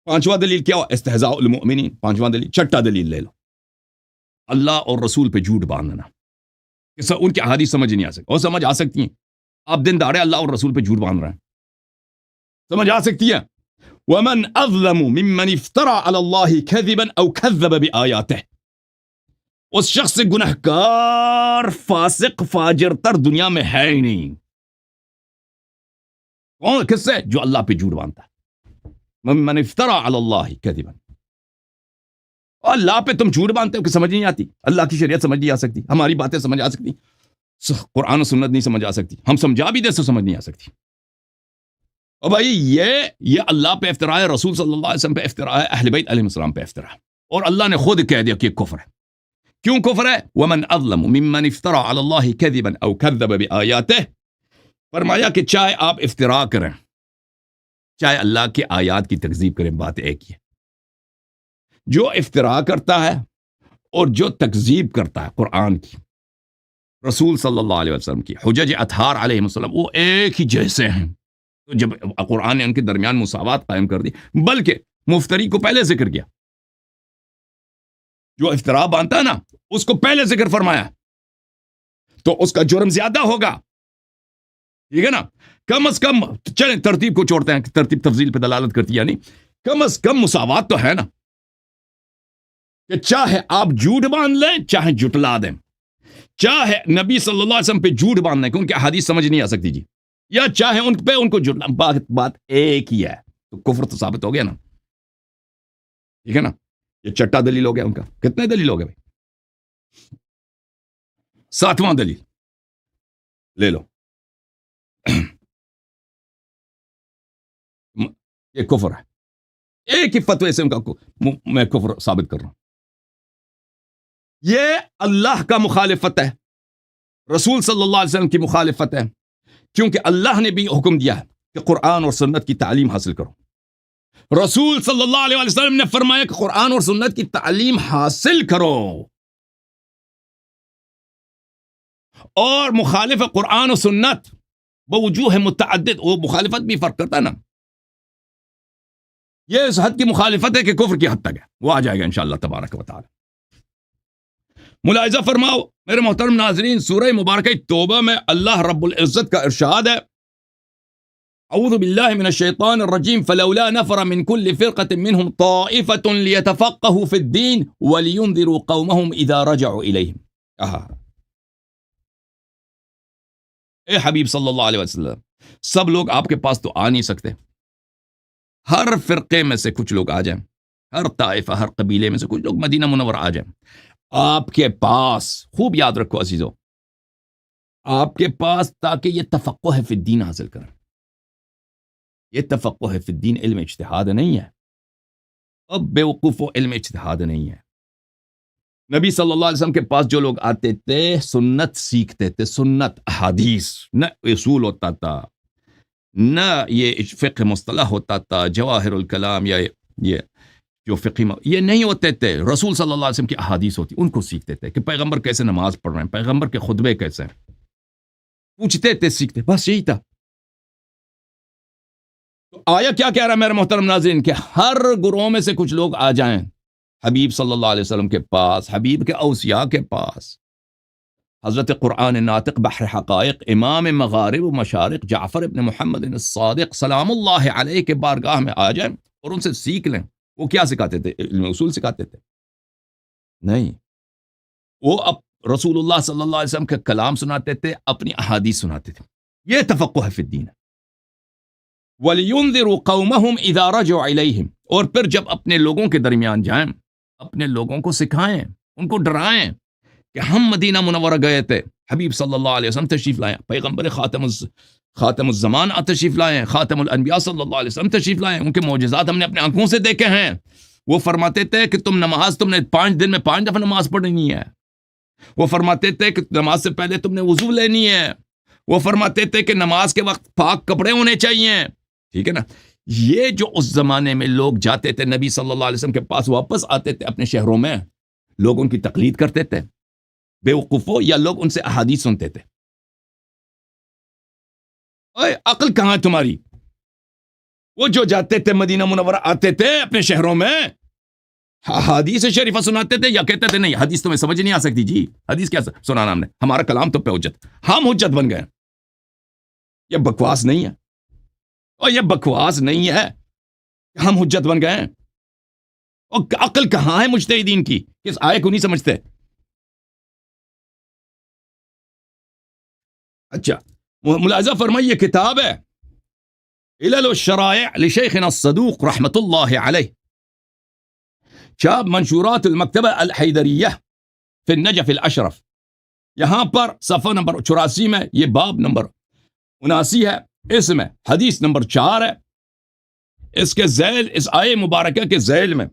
پانچواں دلیل کیا ہو؟ استہزاء المؤمنین، پانچواں دلیل۔ چھٹا دلیل لے لو، اللہ اور رسول پہ جھوٹ باندھنا، کہ ان کی احادیث سمجھ نہیں آ سکتی، اور سمجھ آ سکتی ہیں۔ آپ دن دہاڑے اللہ اور رسول پہ جھوٹ باندھ رہے ہیں، سمجھ آ سکتی ہے۔ ومن اظلم ممن افترى على الله كذبا او كذب بآياته، اس شخص سے گنہگار، فاسق، فاجر تر دنیا میں ہے ہی نہیں۔ کون؟ کس سے؟ جو اللہ پہ جھوٹ باندھتا ہے۔ ممن افترى على الله كذبا، اللہ پہ تم جھوٹ باندھتے ہو کہ سمجھ نہیں آتی، اللہ کی شریعت سمجھ نہیں آ سکتی، ہماری باتیں سمجھ آ سکتی، قرآن و سنت نہیں سمجھ آ سکتی، ہم سمجھا بھی دے تو سمجھ نہیں آ سکتی۔ اور بھائی یہ اللہ پہ افتراء ہے، رسول صلی اللہ علیہ وسلم پہ افتراء ہے، اہل بیت علیہ السلام پہ افتراء ہے، اور اللہ نے خود کہہ دیا کہ یہ کفر ہے۔ کیوں کفر ہے؟ ومن اظلم ممن افترى على الله كذبا او كذب بآياته، فرمایا کہ چاہے آپ افتراء کریں، چاہے اللہ کی آیات کی تکذیب کریں، بات ایک ہی ہے۔ جو افتراء کرتا ہے اور جو تکذیب کرتا ہے قرآن کی، رسول صلی اللہ علیہ وسلم کی، حجج اطہار علیہ السلام، وہ ایک ہی جیسے ہیں۔ تو جب قرآن نے ان کے درمیان مساوات قائم کر دی، بلکہ مفتری کو پہلے ذکر کیا، جو افتراء باندھتا ہے نا اس کو پہلے ذکر فرمایا، تو اس کا جرم زیادہ ہوگا، ٹھیک ہے نا۔ کم از کم چلیں ترتیب کو چھوڑتے ہیں، ترتیب تفضیل پہ دلالت کرتی ہے، یعنی کم از کم مساوات تو ہے نا، کہ چاہے آپ جھوٹ باندھ لیں چاہے جھٹلا دیں، چاہے نبی صلی اللہ علیہ وسلم پہ جھوٹ باندھ لیں کہ ان کی حدیث سمجھ نہیں آ سکتی جی، یا چاہے ان پہ ان کو جھٹلا، بات ایک ہی ہے، تو کفر تو ثابت ہو گیا نا، ٹھیک ہے نا۔ یہ چھٹا دلیل ہو گیا ان کا۔ کتنے دلیل ہو گئے بھائی؟ 7واں دلیل لے لو، یہ کفر ہے، ایک ہی فتوے سے ان کا میں کفر ثابت کر رہا ہوں۔ یہ اللہ کا مخالفت ہے، رسول صلی اللہ علیہ وسلم کی مخالفت ہے، کیونکہ اللہ نے بھی حکم دیا ہے کہ قرآن اور سنت کی تعلیم حاصل کرو۔ رسول صلی اللہ علیہ وسلم نے فرمایا کہ قرآن اور سنت کی تعلیم حاصل کرو، اور مخالف قرآن و سنت بوجوہ متعدد، وہ مخالفت بھی فرق کرتا ہے نا، یہ اس حد کی مخالفت ہے کہ کفر کی حد تک ہے، وہ آ جائے گا انشاءاللہ تبارک و تعالی۔ ملاحظہ فرماؤ میرے محترم ناظرین، سورہ مبارکہ توبہ میں اللہ رب العزت کا ارشاد ہے، اعوذ باللہ من الشیطان الرجیم، فلولا نفر من كل فرقة منهم طائفة ليتفقهوا في الدين ولينذروا قومهم اذا رجعوا الیہم۔ اے حبیب صلی اللہ علیہ وسلم، سب لوگ آپ کے پاس تو آ نہیں سکتے، ہر فرقے میں سے کچھ لوگ آ جائیں، ہر طائفہ، ہر قبیلے میں سے کچھ لوگ مدینہ منورہ آ جائیں آپ کے پاس، خوب یاد رکھو عزیزو، آپ کے پاس، تاکہ یہ تفقہ فی الدین حاصل کریں۔ یہ تفقہ فی الدین علم اجتہاد نہیں ہے، اب بے وقوف و علم اجتہاد نہیں ہے۔ نبی صلی اللہ علیہ وسلم کے پاس جو لوگ آتے تھے سنت سیکھتے تھے، سنت، احادیث، نہ اصول ہوتا تھا، نہ یہ فقہ مصطلح ہوتا تھا، جواہر الکلام یا یہ جو فقہ یہ نہیں ہوتے تھے، رسول صلی اللہ علیہ وسلم کی احادیث ہوتی، ان کو سیکھتے تھے کہ پیغمبر کیسے نماز پڑھ رہے ہیں، پیغمبر کے خطبے کیسے ہیں، پوچھتے تھے، سیکھتے، بس یہی تھا۔ تو آیا کیا کہہ رہا ہے میرے محترم ناظرین، کہ ہر گروہ میں سے کچھ لوگ آ جائیں حبیب صلی اللہ علیہ وسلم کے پاس، حبیب کے اوصیاء کے پاس، حضرت قرآن ناطق بحر حقائق، امام مغارب و مشارق جعفر ابن محمد الصادق سلام اللہ علیہ کے بارگاہ میں آ جائیں اور ان سے سیکھ لیں۔ وہ کیا سکھاتے تھے؟ علم اصول سکھاتے تھے؟ نہیں، وہ اب رسول اللہ صلی اللہ علیہ وسلم کا کلام سناتے تھے، اپنی احادیث سناتے تھے۔ یہ تفقہ فی الدین ہے۔ وَلِيُنذِرُوا قَوْمَهُمْ إِذَا رَجَعُوا إِلَيْهِمْ، اور پھر جب اپنے لوگوں کے درمیان جائیں، اپنے لوگوں کو سکھائیں، ان کو ڈرائیں کہ ہم مدینہ منورہ گئے تھے، حبیب صلی اللہ علیہ وسلم تشریف لائے، پیغمبر خاتم الزمان تشریف لائے ہیں، خاتم الانبیاء صلی اللہ علیہ وسلم تشریف لائے ہیں، ان کے معجزات ہم نے اپنے آنکھوں سے دیکھے ہیں۔ وہ فرماتے تھے کہ تم نے 5 دن میں 5 دفعہ نماز پڑھنی ہے۔ وہ فرماتے تھے کہ نماز سے پہلے تم نے وضو لینی ہے۔ وہ فرماتے تھے کہ نماز کے وقت پاک کپڑے ہونے چاہیے، ٹھیک ہے نا۔ یہ جو اس زمانے میں لوگ جاتے تھے نبی صلی اللہ علیہ وسلم کے پاس، واپس آتے تھے اپنے شہروں میں، لوگ ان کی تقلید کرتے تھے، بے وقوفوں، یا لوگ ان سے احادیث سنتے تھے۔ اوے عقل کہاں ہے تمہاری؟ وہ جو جاتے تھے مدینہ منورہ، آتے تھے اپنے شہروں میں، حدیث شریفہ سناتے تھے، یا کہتے تھے نہیں حدیث تمہیں سمجھ نہیں آ سکتی، جی حدیث کیا سنانا ہم نے، ہمارا کلام تو پہ حجت، ہم حجت بن گئے۔ یہ بکواس نہیں ہے، اور یہ بکواس نہیں ہے کہ ہم حجت بن گئے ہیں۔ اور عقل کہاں ہے مجتہدین کی، کس آئے کو نہیں سمجھتے؟ اچھا ملاحظہ فرمائیے، کتاب ہے علل الشرائع لشیخنا الصدوق رحمت اللہ علیہ، چاپ منشورات المکتبہ الحیدریہ فی النجف الاشرف، یہاں پر صفحہ نمبر 84 میں یہ باب نمبر 79 ہے، اس میں حدیث نمبر 4 ہے، اس کے ذیل، اس آیے مبارکہ کے ذیل میں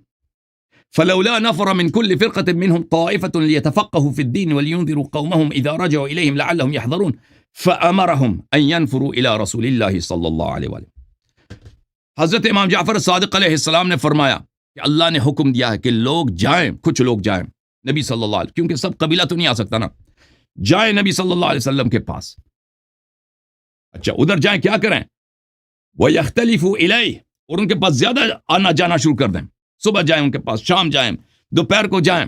فلولا نفر من كل فرقة منهم طائفة ليتفقهوا في الدين ولينذروا قومهم إذا رجعوا إليهم لعلهم يحذرون فأمرهم أن ينفروا إلى رسول الله صلى الله عليه وسلم۔ حضرت امام جعفر صادق علیہ السلام نے فرمایا کہ اللہ نے حکم دیا ہے کہ لوگ جائیں، کچھ لوگ جائیں نبی صلی اللہ علیہ وسلم، کیونکہ سب قبیلہ تو نہیں آ سکتا نا، جائیں نبی صلی اللہ علیہ وسلم کے پاس۔ اچھا ادھر جائیں، کیا کریں؟ وَيَخْتَلِفُوا إِلَيْهِ، اور ان کے پاس زیادہ آنا جانا شروع کر دیں، صبح جائیں ان کے پاس، شام جائیں، دوپہر کو جائیں،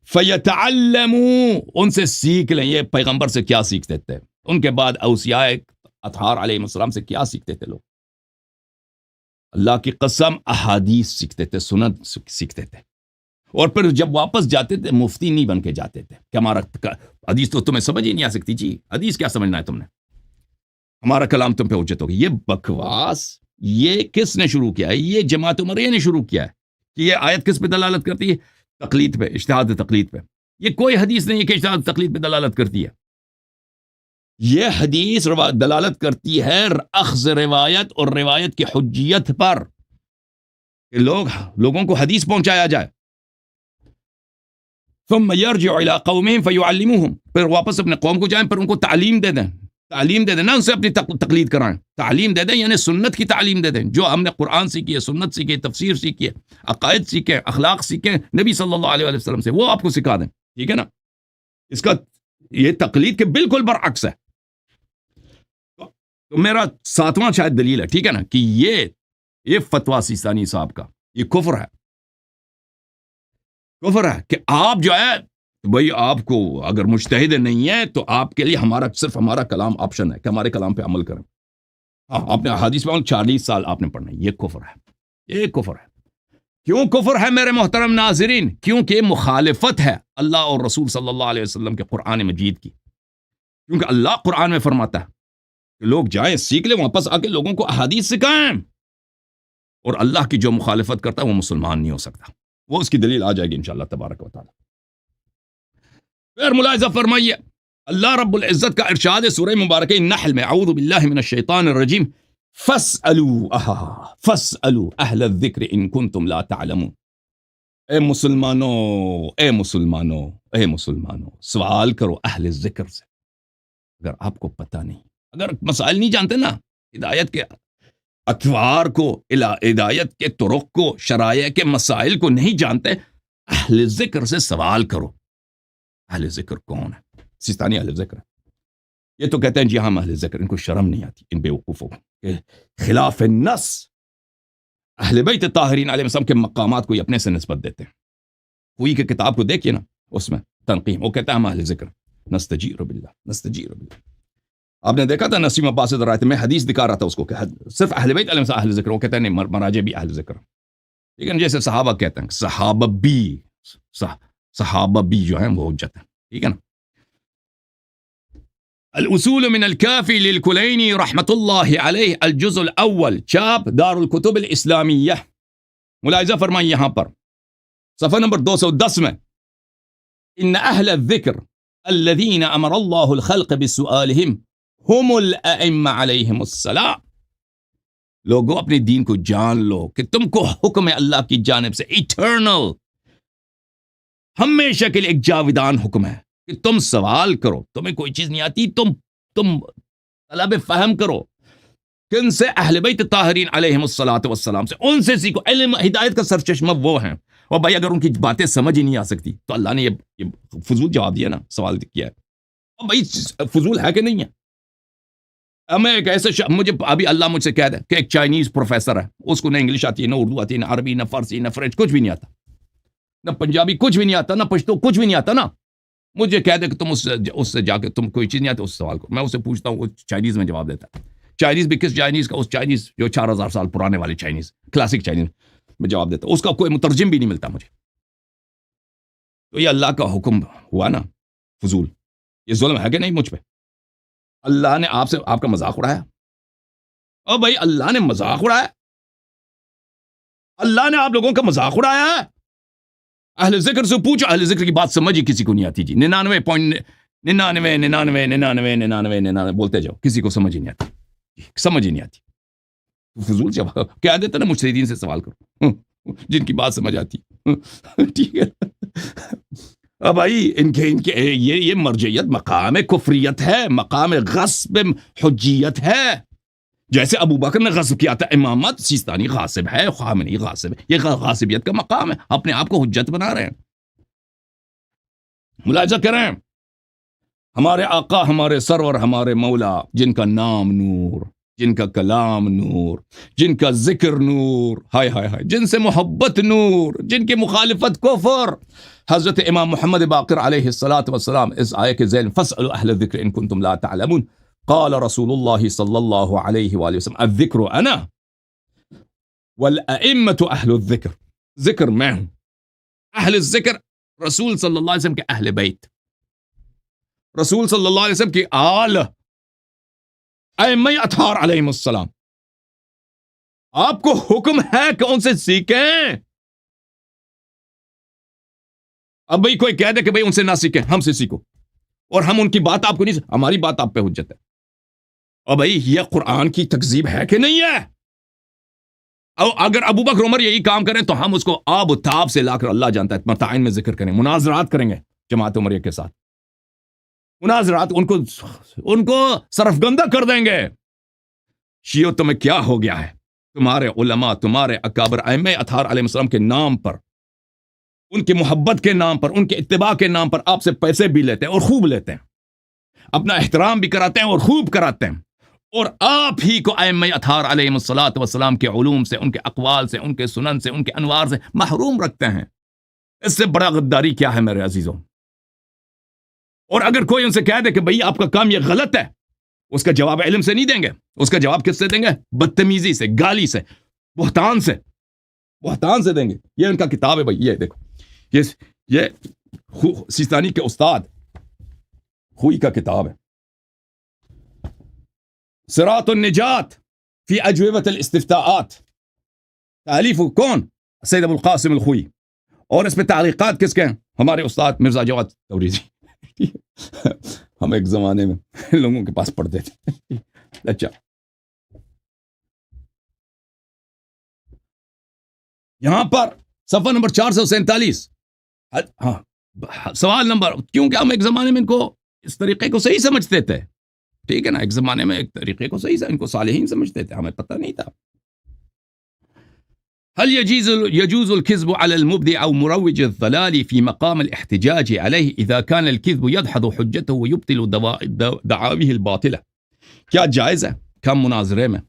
فَيَتَعَلَّمُوا، ان سے سیکھ لیں یہ پیغمبر سے کیا سیکھتے تھے، ان کے بعد اوصیاء اطہار علیہ السلام سے کیا سیکھتے تھے لوگ، اللہ کی قسم احادیث سیکھتے تھے، سنت سیکھتے تھے، اور پھر جب واپس جاتے تھے مفتی نہیں بن کے جاتے تھے کہ ہمارا حدیث تو تمہیں سمجھ ہی نہیں آ سکتی، جی حدیث کیا سمجھنا ہے تم نے، ہمارا کلام تم پہ حجت ہوگی۔ یہ بکواس یہ کس نے شروع کیا ہے؟ یہ جماعت عمریہ نے شروع کیا ہے کہ یہ آیت کس پہ دلالت کرتی ہے؟ تقلید پہ، اجتہاد تقلید پہ۔ یہ کوئی حدیث نہیں ہے کہ اجتہاد تقلید پہ دلالت کرتی ہے، یہ حدیث دلالت کرتی ہے اخذ روایت اور روایت کی حجیت پر، کہ لوگوں کو حدیث پہنچایا جائے۔ ثم يرجع الى قومهم فيعلموهم، پھر واپس اپنے قوم کو جائیں، پھر ان کو تعلیم دے دیں، نہ ان سے اپنی تقلید کرائیں، تعلیم دے دیں، یعنی سنت کی تعلیم دے دیں، جو ہم نے قرآن سیکھی ہے، سنت سیکھی ہے، تفسیر سیکھی ہے، عقائد سیکھیں، اخلاق سیکھیں نبی صلی اللہ علیہ وسلم سے، وہ آپ کو سکھا دیں، ٹھیک ہے نا۔ اس کا یہ تقلید کے بالکل برعکس ہے۔ تو میرا 7واں شاید دلیل ہے، ٹھیک ہے نا، کہ یہ فتویٰ سیستانی صاحب کا یہ کفر ہے، کفر ہے کہ آپ جو ہے بھئی، آپ کو اگر مجتہد نہیں ہے تو آپ کے لیے صرف ہمارا کلام آپشن ہے کہ ہمارے کلام پہ عمل کریں۔ آپ نے حدیث میں 40 سال آپ نے پڑھنا ہے، یہ کفر ہے، یہ کفر ہے۔ کیوں کفر ہے میرے محترم ناظرین؟ کیونکہ مخالفت ہے اللہ اور رسول صلی اللہ علیہ وسلم کے قرآن مجید کی، کیونکہ اللہ قرآن میں فرماتا ہے کہ لوگ جائیں، سیکھ لیں، واپس آ کے لوگوں کو احادیث سکھائیں، اور اللہ کی جو مخالفت کرتا ہے وہ مسلمان نہیں ہو سکتا۔ وہ اس کی دلیل آ جائے گی انشاءاللہ تبارک و تعالی۔ پھر ملاحظہ فرمائیے، اللہ رب العزت کا ارشاد ہے سورہ مبارکہ نحل میں، اعوذ باللہ من الشیطان الرجیم، فاسألوا اہل الذکر ان کنتم لا تعلمون۔ اے مسلمانوں سوال کرو اہل ذکر سے اگر آپ کو پتہ نہیں، اگر مسائل نہیں جانتے نا، ہدایت کے اطوار کو، ہدایت کے طرق کو، شرائع کے مسائل کو نہیں جانتے، اہل ذکر سے سوال کرو۔ اہل ذکر کون ہے؟ سیستانی اہل ذکر ہے۔ یہ تو کہتے ہیں جی ہم اہل ذکر، ان کو شرم نہیں آتی، ان بے وقوفوں کو، کہ خلاف النص اہل بیت طاہرین علیہ السلام کے مقامات کو یہ اپنے سے نسبت دیتے ہیں۔ کوئی کی کتاب کو دیکھیے نا، اس میں تنقیم، وہ کہتا ہے ہم اہل ذکر، نستجیر باللہ۔ آپ نے دیکھا تھا نسیم عباس رائے تھے، میں حدیث دکھا رہا تھا اس کو کہ صرف اہل بیت علیہ السلام اہل ذکر، وہ کہتے ہیں نہیں، مراجع بھی اہل ذکر، لیکن جیسے صحابہ کہتے ہیں، صحابہ بھی جو ہیں وہ حجت ہیں، ٹھیک ہے نا۔ الاصول من الکافی للکلینی رحمت اللہ علیہ، الجزء الاول، چاپ دار الکتب الاسلامیہ۔ ملاحظہ فرمائیں یہاں پر صفحہ نمبر 210 میں، ان اہل الذکر الذین امر اللہ الخلق بسؤالہم ہم الائمہ علیہم السلام. لوگوں اپنے دین کو جان لو کہ تم کو حکم ہے اللہ کی جانب سے ایٹرنل، ہمیشہ کے لیے ایک جاودان حکم ہے کہ تم سوال کرو. تمہیں کوئی چیز نہیں آتی، تم طلب فہم کرو. کن سے؟ اہل بیت طاہرین علیہم الصلوۃ والسلام سے. ان سے سیکھو. علم ہدایت کا سرچشمہ وہ ہیں. اور بھائی اگر ان کی باتیں سمجھ ہی نہیں آ سکتی تو اللہ نے یہ فضول جواب دیا نا، سوال کیا ہے. اور بھائی فضول ہے کہ نہیں ہے؟ میں ایک ایسے مجھے ابھی اللہ مجھ سے کہہ دے کہ ایک چائنیز پروفیسر ہے، اس کو نہ انگلش آتی ہے، نہ اردو آتی ہے، نہ عربی، نہ فارسی، نہ فرینچ، کچھ بھی نہیں آتا، نہ پنجابی کچھ بھی نہیں آتا، نہ پشتو کچھ بھی نہیں آتا نا. مجھے کہہ دے کہ تم اس سے جا کے تم کوئی چیز نہیں آتی اس سوال کو. میں اسے پوچھتا ہوں، وہ چائنیز میں جواب دیتا ہے. چائنیز بھی کس چائنیز کا؟ اس چائنیز جو 4000 سال پرانے والے چائنیز، کلاسک چائنیز میں جواب دیتا ہوں. اس کا کوئی مترجم بھی نہیں ملتا مجھے. تو یہ اللہ کا حکم ہوا نا فضول. یہ ظلم ہے کہ نہیں مجھ پہ؟ اللہ نے آپ کا مذاق اڑایا. او بھائی اللہ نے مذاق اڑایا. اللہ نے آپ لوگوں کا مذاق اڑایا ہے. اہل ذکر سے پوچھو، اہل ذکر کی بات سمجھ ہی کسی کو نہیں آتی جی. 99.99 بولتے جاؤ، کسی کو سمجھ ہی نہیں آتی، سمجھ ہی نہیں آتی. فضول جواب کہہ دیتا نا، مجتہدین سے سوال کرو جن کی بات سمجھ آتی. ٹھیک ہے. اب بھائی ان کے یہ مرجعیت مقام کفریت ہے، مقام غصب حجیت ہے. جیسے ابو بکر نے غصب کیا تھا امامت، سیستانی غاصب ہے، خامنئی غاصب ہے. یہ غاصبیت کا مقام ہے، اپنے آپ کو حجت بنا رہے ہیں. ملاحظہ کریں، ہمارے آقا، ہمارے سرور، ہمارے مولا، جن کا نام نور، جن کا کلام نور، جن کا ذکر نور، ہائے ہائے ہائے، جن سے محبت نور، جن کی مخالفت کفر. حضرت امام محمد باقر علیہ الصلاۃ والسلام اس آیت کے ذیل فاسألوا اہل الذکر ان کنتم لا تعلمون. قال رسول اللہ صلی اللہ علیہ وآلہ وسلم الذکر انا والائمۃ اہل الذکر. ذکر میں ہوں، اہل الذکر رسول صلی اللہ علیہ وسلم کے اہل بیت، رسول صلی اللہ علیہ وسلم کی آل، ائمہ اطہار علیہم السلام. آپ کو حکم ہے کہ ان سے سیکھیں. اب بھائی کوئی کہہ دے کہ بھائی ان سے نہ سیکھیں، ہم سے سیکھو، اور ہم ان کی بات آپ کو نہیں، ہماری بات آپ پہ حجت ہے. اور بھائی یہ قرآن کی تکذیب ہے کہ نہیں ہے؟ اگر ابو بکر عمر یہی کام کریں تو ہم اس کو آب و تاب سے لا کر اللہ جانتا ہے متائن میں ذکر کریں، مناظرات کریں گے جماعت عمریہ کے ساتھ. مناظرات ان کو سرفگندہ کر دیں گے. شیعو تمہیں کیا ہو گیا ہے؟ تمہارے علماء، تمہارے اکابر ائمہ اطہار علیہ السلام کے نام پر، ان کی محبت کے نام پر، ان کے اتباع کے نام پر آپ سے پیسے بھی لیتے ہیں اور خوب لیتے ہیں، اپنا احترام بھی کراتے ہیں اور خوب کراتے ہیں، اور آپ ہی کو ائمہ اطہار علیہ الصلوۃ والسلام کے علوم سے، ان کے اقوال سے، ان کے سنن سے، ان کے انوار سے محروم رکھتے ہیں. اس سے بڑا غداری کیا ہے میرے عزیزوں؟ اور اگر کوئی ان سے کہہ دے کہ بھئی آپ کا کام یہ غلط ہے، اس کا جواب علم سے نہیں دیں گے، اس کا جواب کس سے دیں گے؟ بدتمیزی سے، گالی سے، بہتان سے دیں گے. یہ ان کا کتاب ہے بھائی، یہ دیکھو، یہ سیستانی کے استاد خوئی کا کتاب ہے، صراط النجات فی اجوبۃ الاستفتاءات. تالیف کون؟ سید ابو القاسم الخوئی. اور اس پہ تعلیقات کس کے ہیں؟ ہمارے استاد مرزا جواد توریزی. ہم ایک زمانے میں لوگوں کے پاس پڑھتے تھے. اچھا، یہاں پر صفحہ نمبر 447. ہاں، سوال نمبر، کیونکہ ہم ایک زمانے میں ان کو اس طریقے کو صحیح سمجھتے تھے. ٹھیک ہے نا، ایک زمانے میں ایک طریقے کو صحیح ان کو صالحین سمجھتے تھے، ہمیں پتہ نہیں تھا. هل يجوز الكذب على المبدع أو مروج الضلال في مقام الاحتجاج عليه إذا كان الكذب يدحض حجته ويبطل دعاويه الباطلة؟ کیا جائز ہے کہ ہم مناظرے میں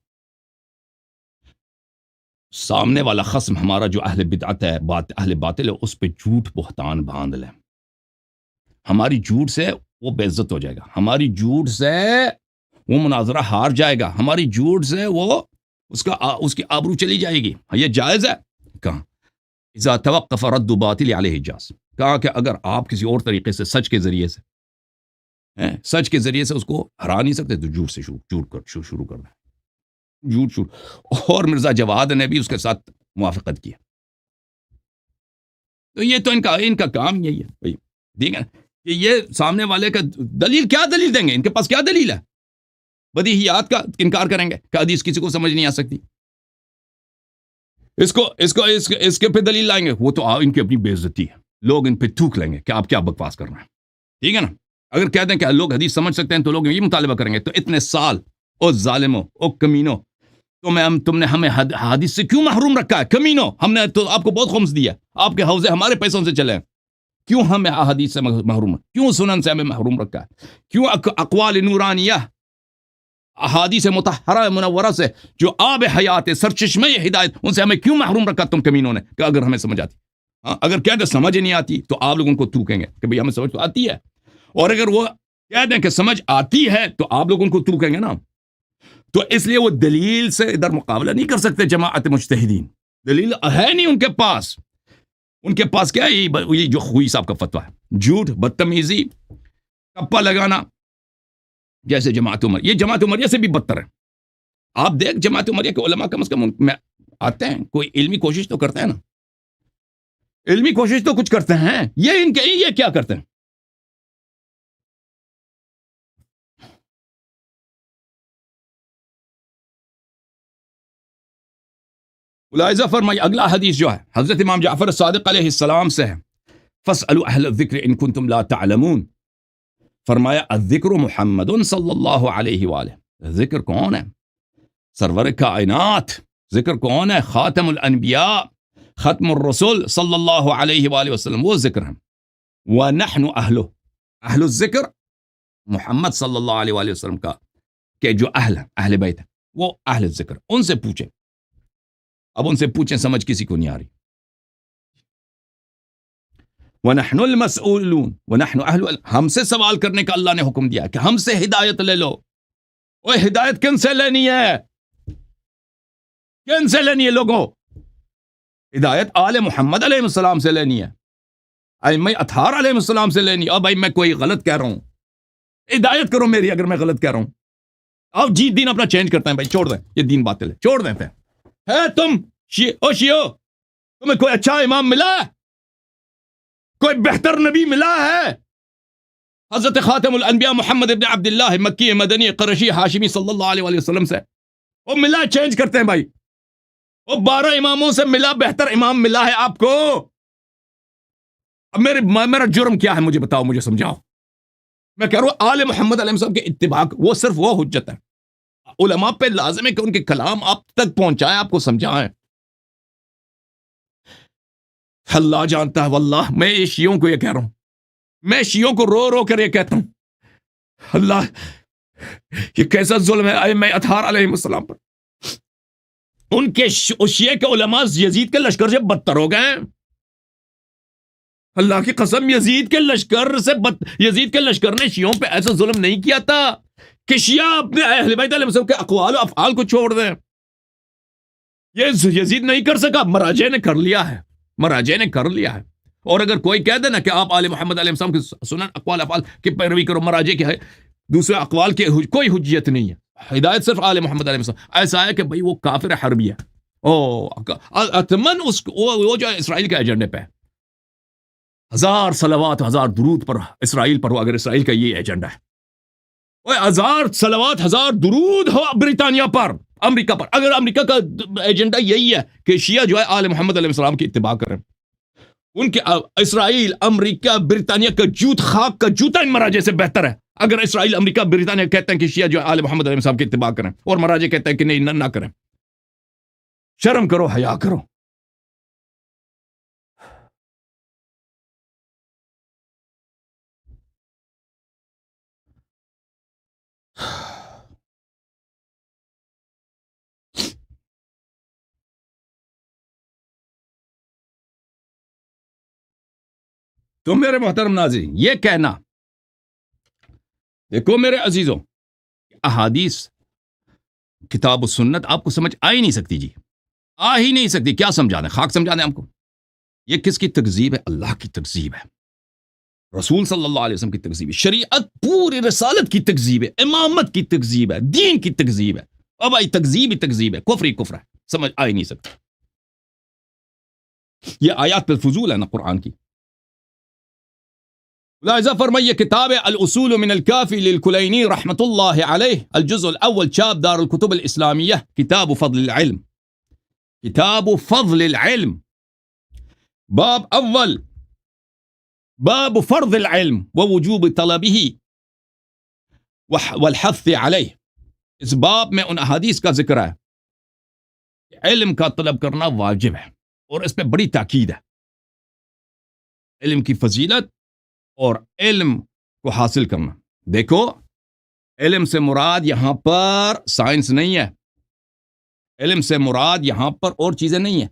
سامنے والا خصم ہمارا جو اہل بدعت ہے، اہل باطل ہے، اس پہ جھوٹ بہتان باندھ لیں؟ ہماری جھوٹ سے وہ بے عزت ہو جائے گا، ہماری جھوٹ سے وہ مناظرہ ہار جائے گا، ہماری جھوٹ سے وہ اس کی آبرو چلی جائے گی. یہ جائز ہے؟ کہاں اذا توقف رد باطل علیہ جاز. کہا کہ اگر آپ کسی اور طریقے سے سچ کے ذریعے سے اس کو ہرا نہیں سکتے تو جھوٹ سے شروع کر دیں. جھوٹ. اور مرزا جواد نے بھی اس کے ساتھ موافقت کی. تو یہ تو ان کا کام یہی ہے بھائی. ٹھیک ہے کہ یہ سامنے والے کا دلیل کیا دلیل دیں گے؟ ان کے پاس کیا دلیل ہے؟ بدیہیات کا انکار کریں گے کہ حدیث کسی کو سمجھ نہیں آ سکتی. اس کے پہ دلیل لائیں گے, وہ تو ان کی اپنی بے عزتی ہے, لوگ ان پہ تھوک لیں گے کہ آپ کیا بکواس کر رہے ہیں. ٹھیک ہے نا. اگر کہتے ہیں کہ لوگ حدیث سمجھ سکتے ہیں تو لوگ یہ مطالبہ کریں گے, تو اتنے سال او ظالموں او کمینوں تم نے ہمیں حدیث سے کیوں محروم رکھا ہے؟ کمینوں, ہم نے تو آپ کو بہت خمس دیا, آپ کے حوضے ہمارے پیسوں سے چلے ہیں, کیوں ہمیں حدیث سے محروم, کیوں سنن سے ہمیں محروم رکھا ہے, کیوں اقوال نورانیہ احادیث مطہرہ منورہ سے جو آب حیات سرچشمہ ہدایت, ان سے ہمیں کیوں محروم رکھا تم کمینوں نے؟ کہ اگر ہمیں سمجھ آتی, اگر کہتے سمجھ نہیں آتی تو آپ لوگ ان کو تھوکیں گے کہ بھئی ہمیں سمجھ تو آتی ہے, اور اگر وہ کہہ دیں کہ سمجھ آتی ہے تو آپ لوگ ان کو تھوکیں گے نا. تو اس لیے وہ دلیل سے ادھر مقابلہ نہیں کر سکتے جماعت مجتہدین, دلیل ہے نہیں ان کے پاس. ان کے پاس کیا ہے یہ جو خوئی صاحب کا فتویٰ ہے, جھوٹ, بدتمیزی, ٹپا لگانا, جیسے جماعت عمر, یہ جماعت عمریہ سے بھی بدتر ہے. آپ دیکھ جماعت عمریہ کے علماء کم از کم میں آتے ہیں, کوئی علمی کوشش تو کرتے ہیں نا, علمی کوشش تو کچھ کرتے ہیں. یہ کیا کرتے ہیں؟ ملاحظہ فرمائی, اگلا حدیث جو ہے حضرت امام جعفر صادق علیہ السلام سے ہے, فاسألوا اہل الذکر ان کنتم لا تعلمون. فرمایا الذکر محمد صلی اللہ علیہ وآلہ, ذکر کون ہے؟ سرور کائنات. ذکر کون ہے؟ خاتم الانبیاء, ختم الرسول صلی اللہ علیہ وآلہ وسلم, وہ ذکر ہیں. ونحن اہل الذکر محمد صلی اللہ علیہ وآلہ وسلم کا کہ جو اہل بیت ہیں وہ اہل الذکر, ان سے پوچھیں. اب ان سے پوچھیں, سمجھ کسی کو نہیں آ رہی. وَنَحْنُ الْمَسْئُولُونَ وَنَحْنُ أَهْلُ, ہم سے سوال کرنے کا اللہ نے حکم دیا کہ ہم سے ہدایت لے لو. اوہ ہدایت کن سے لینی ہے؟ کن سے لینی ہے لوگوں؟ ہدایت آل محمد علیہ السلام سے لینی ہے, ائمہ اطہار علیہ السلام سے لینی ہے. اب بھائی میں کوئی غلط کہہ رہا ہوں, ہدایت کرو میری, اگر میں غلط کہہ رہا ہوں. اب جی دین اپنا چینج کرتے ہیں بھائی, چھوڑ دیں یہ دین باطل ہے, چھوڑ دیں. پھر ہے تم شیعو, تمہیں کوئی اچھا امام ملا ہے؟ کوئی بہتر نبی ملا ہے؟ حضرت خاتم الانبیاء محمد ابن عبداللہ مکی مدنی قرشی ہاشمی صلی اللہ علیہ وسلم سے وہ ملا, چینج کرتے ہیں بھائی. وہ 12 اماموں سے ملا, بہتر امام ملا ہے آپ کو. اب میرا جرم کیا ہے مجھے بتاؤ, مجھے سمجھاؤ. میں کہہ رہا ہوں آل محمد علیہ السلام کے اتباع, وہ صرف وہ حجت ہے. علماء پہ لازم ہے کہ ان کے کلام آپ تک پہنچائیں, آپ کو سمجھائیں. اللہ جانتا ہے واللہ, میں یہ شیعوں کو یہ کہہ رہا ہوں, میں شیعوں کو رو رو کر یہ کہتا ہوں, اللہ یہ کیسا ظلم ہے ائمہ اطہار علیہ السلام پر. ان کے شیعہ کے علماء یزید کے لشکر سے بدتر ہو گئے. اللہ کی قسم, یزید کے لشکر نے شیعوں پہ ایسا ظلم نہیں کیا تھا کہ شیعہ اپنے اہل بیت علیہ السلام کے اقوال و افعال کو چھوڑ دیں. یہ یزید نہیں کر سکا, مراجع نے کر لیا ہے, مراجع نے کر لیا ہے. اور اگر کوئی کہہ دے نا کہ آپ آل محمد علیہ السلام کے سنن اقوال افعال کی پیروی کرو, مراجع کے ہے, دوسرے اقوال کے کوئی حجیت نہیں ہے. ہدایت صرف آل محمد علیہ السلام. ایسا ہے کہ بھئی وہ کافر حربی ہے, اتمن وہ جو اسرائیل کے ایجنڈے پہ 1000 صلوات 1000 درود پر اسرائیل پر ہو. اگر اسرائیل کا یہ ایجنڈا ہے, 1000 صلوات 1000 درود ہو برطانیہ پر, امریکہ پر. اگر امریکہ کا ایجنڈا یہی ہے کہ شیعہ جو ہے آل محمد علیہ السلام کی اتباع کریں, ان کے اسرائیل امریکہ برطانیہ کا جوت خاک کا جوتا ان مراجع سے بہتر ہے. اگر اسرائیل امریکہ برطانیہ کہتے ہیں کہ شیعہ جو ہے آل محمد علیہ السلام کی اتباع کریں, اور مراجع کہتے ہیں کہ نہیں نہ کریں. شرم کرو, حیا کرو. تو میرے محترم ناظرین, یہ کہنا, دیکھو میرے عزیزوں, احادیث کتاب و سنت آپ کو سمجھ آ ہی نہیں سکتی, جی آ ہی نہیں سکتی. کیا سمجھا دیں, خاک سمجھا دیں آپ کو. یہ کس کی تکذیب ہے؟ اللہ کی تکذیب ہے, رسول صلی اللہ علیہ وسلم کی تکذیب ہے, شریعت پوری رسالت کی تکذیب ہے, امامت کی تکذیب ہے, دین کی تکذیب ہے. اب بھائی تکذیب ہی تکذیب ہے, کفر ہی کفر ہے, سمجھ آ ہی نہیں سکتا. یہ آیات پہ فضول ہے نا قرآن کی. لہذا فرمائیے کتاب الاصول من الکافی للکلینی رحمت اللہ علیہ الجزء الاول چاپ دار الکتب الاسلامیہ کتاب فضل العلم، کتاب فضل العلم، باب اول، باب فرض العلم ووجوب طلبه والحث علیہ۔ اس باب میں ان احادیث کا ذکر ہے کہ علم کا طلب کرنا واجب ہے، اور اس پہ بڑی تاکید ہے، علم کی فضیلت اور علم کو حاصل کرنا۔ دیکھو، علم سے مراد یہاں پر سائنس نہیں ہے، علم سے مراد یہاں پر اور چیزیں نہیں ہیں۔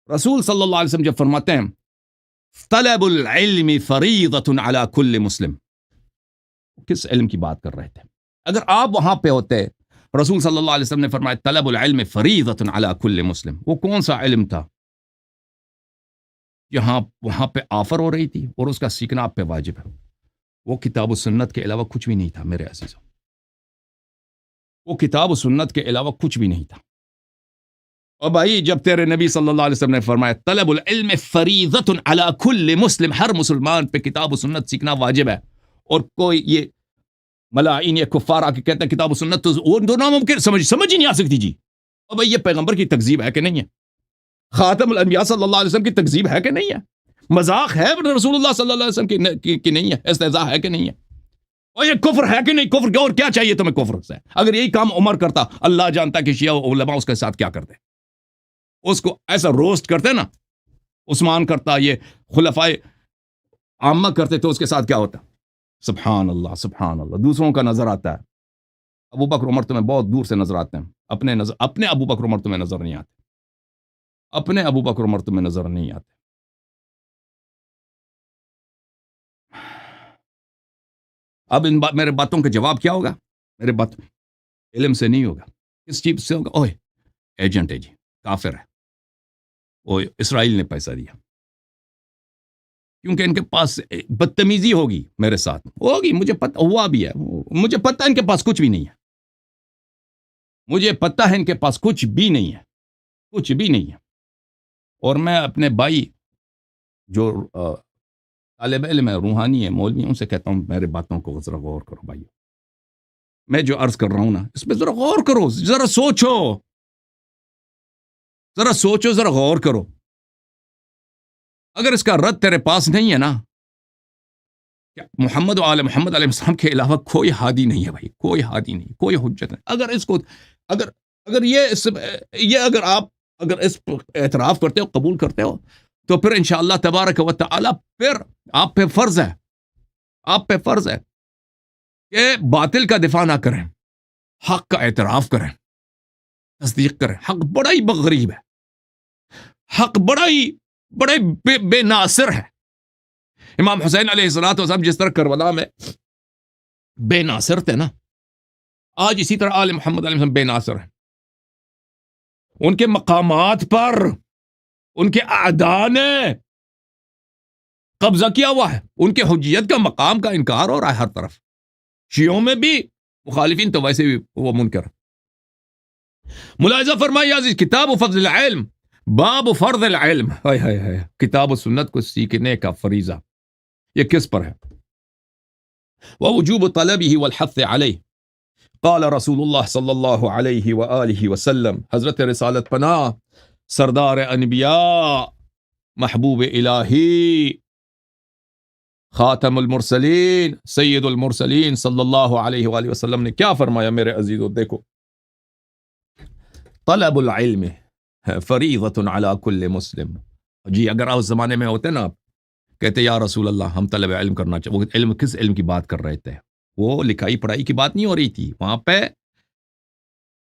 رسول صلی اللہ علیہ وسلم جب فرماتے ہیں طلب العلم فریضۃ علی کل مسلم، کس علم کی بات کر رہے تھے؟ اگر آپ وہاں پہ ہوتے، رسول صلی اللہ علیہ وسلم نے فرمایا طلب العلم فریضۃ علی کل مسلم، وہ کون سا علم تھا؟ وہاں پہ آفر ہو رہی تھی اور اس کا سیکھنا آپ پہ واجب ہے۔ وہ کتاب و سنت کے علاوہ کچھ بھی نہیں تھا میرے عزیزوں، وہ کتاب و سنت کے علاوہ کچھ بھی نہیں تھا۔ اور بھائی جب تیرے نبی صلی اللہ علیہ وسلم نے فرمایا طلب العلم فریضۃ علی کل مسلم، ہر مسلمان پہ کتاب و سنت سیکھنا واجب ہے، اور کوئی یہ ملائین یا کفار آ کے کہتے ہیں کتاب و سنت تو وہ ناممکن، سمجھ ہی نہیں آ سکتی جی۔ اور بھائی یہ پیغمبر کی تکذیب ہے کہ نہیں ہے؟ خاتم الانبیاء صلی اللہ علیہ وسلم کی تکذیب ہے کہ نہیں ہے؟ مذاق ہے رسول اللہ صلی اللہ علیہ وسلم کی نہیں ہے؟ استہزاء ہے کہ نہیں ہے؟ اور یہ کفر ہے کہ نہیں؟ کفر اور کیا چاہیے تمہیں کفر سے؟ اگر یہی کام عمر کرتا، اللہ جانتا کہ شیعہ علماء اس کے ساتھ کیا کرتے، اس کو ایسا روسٹ کرتے نا، عثمان کرتا، یہ خلفائے عامہ کرتے تو اس کے ساتھ کیا ہوتا؟ سبحان اللہ سبحان اللہ، دوسروں کا نظر آتا ہے۔ ابو بکر عمر تمہیں بہت دور سے نظر آتے ہیں، اپنے ابو بکر عمر تمہیں نظر نہیں آتے، اپنے ابو بکر عمر تمہیں نظر نہیں آتے۔ اب میرے باتوں کا جواب کیا ہوگا؟ میرے بات علم سے نہیں ہوگا، کس چیز سے ہوگا؟ اوہ ایجنٹ ہے جی، کافر ہے، وہ اسرائیل نے پیسہ دیا، کیونکہ ان کے پاس بدتمیزی ہوگی میرے ساتھ، ہوگی، مجھے پتہ ہوا بھی ہے، مجھے پتہ ان کے پاس کچھ بھی نہیں ہے، مجھے پتہ ہے ان کے پاس کچھ بھی نہیں ہے، کچھ بھی نہیں ہے۔ اور میں اپنے بھائی جو طالب علم ہے، روحانی ہے، مولوی، ان سے کہتا ہوں میرے باتوں کو ذرا غور کرو بھائی، میں جو عرض کر رہا ہوں نا اس پہ ذرا غور کرو، ذرا سوچو، ذرا غور کرو۔ اگر اس کا رد تیرے پاس نہیں ہے نا، محمد و آل محمد علیہ السلام کے علاوہ کوئی ہادی نہیں ہے بھائی، کوئی ہادی نہیں، کوئی حجت نہیں۔ اگر اس کو اگر اس اعتراف کرتے ہو، قبول کرتے ہو، تو پھر انشاءاللہ تبارک و تعالی پھر آپ پہ فرض ہے کہ باطل کا دفاع نہ کریں، حق کا اعتراف کریں، تصدیق کریں۔ حق بڑا ہی غریب ہے، حق بڑے بے ناصر ہے۔ امام حسین علیہ السلام جس طرح کربلا میں بے ناصر تھے نا، آج اسی طرح آل محمد علیہ السلام بے ناصر ہیں۔ ان کے مقامات پر ان کے اعداء نے قبضہ کیا ہوا ہے، ان کے حجیت کا مقام کا انکار ہو رہا ہے ہر طرف، شیعوں میں بھی، مخالفین تو ویسے بھی وہ منکر۔ ملاحظہ فرمائیے عزیز، کتاب و فضل العلم، باب فرض العلم، کتاب و سنت کو سیکھنے کا فریضہ یہ کس پر ہے؟ ووجوب طلبه والحث علیہ۔ قال رسول اللہ صلی اللہ علیہ وآلہ وسلم، حضرت رسالت پناہ، سردار انبیاء، محبوب الہی، خاتم المرسلین، سید المرسلین صلی اللہ علیہ وآلہ وسلم نے کیا فرمایا میرے عزیزو؟ دیکھو، طلب العلم فریضۃ علی کل مسلم۔ جی اگر آپ اس زمانے میں ہوتے نا، آپ کہتے یا رسول اللہ ہم طلب علم کرنا چاہتے، وہ علم کس علم کی بات کر رہے تھے؟ وہ لکھائی پڑھائی کی بات نہیں ہو رہی تھی، وہاں پہ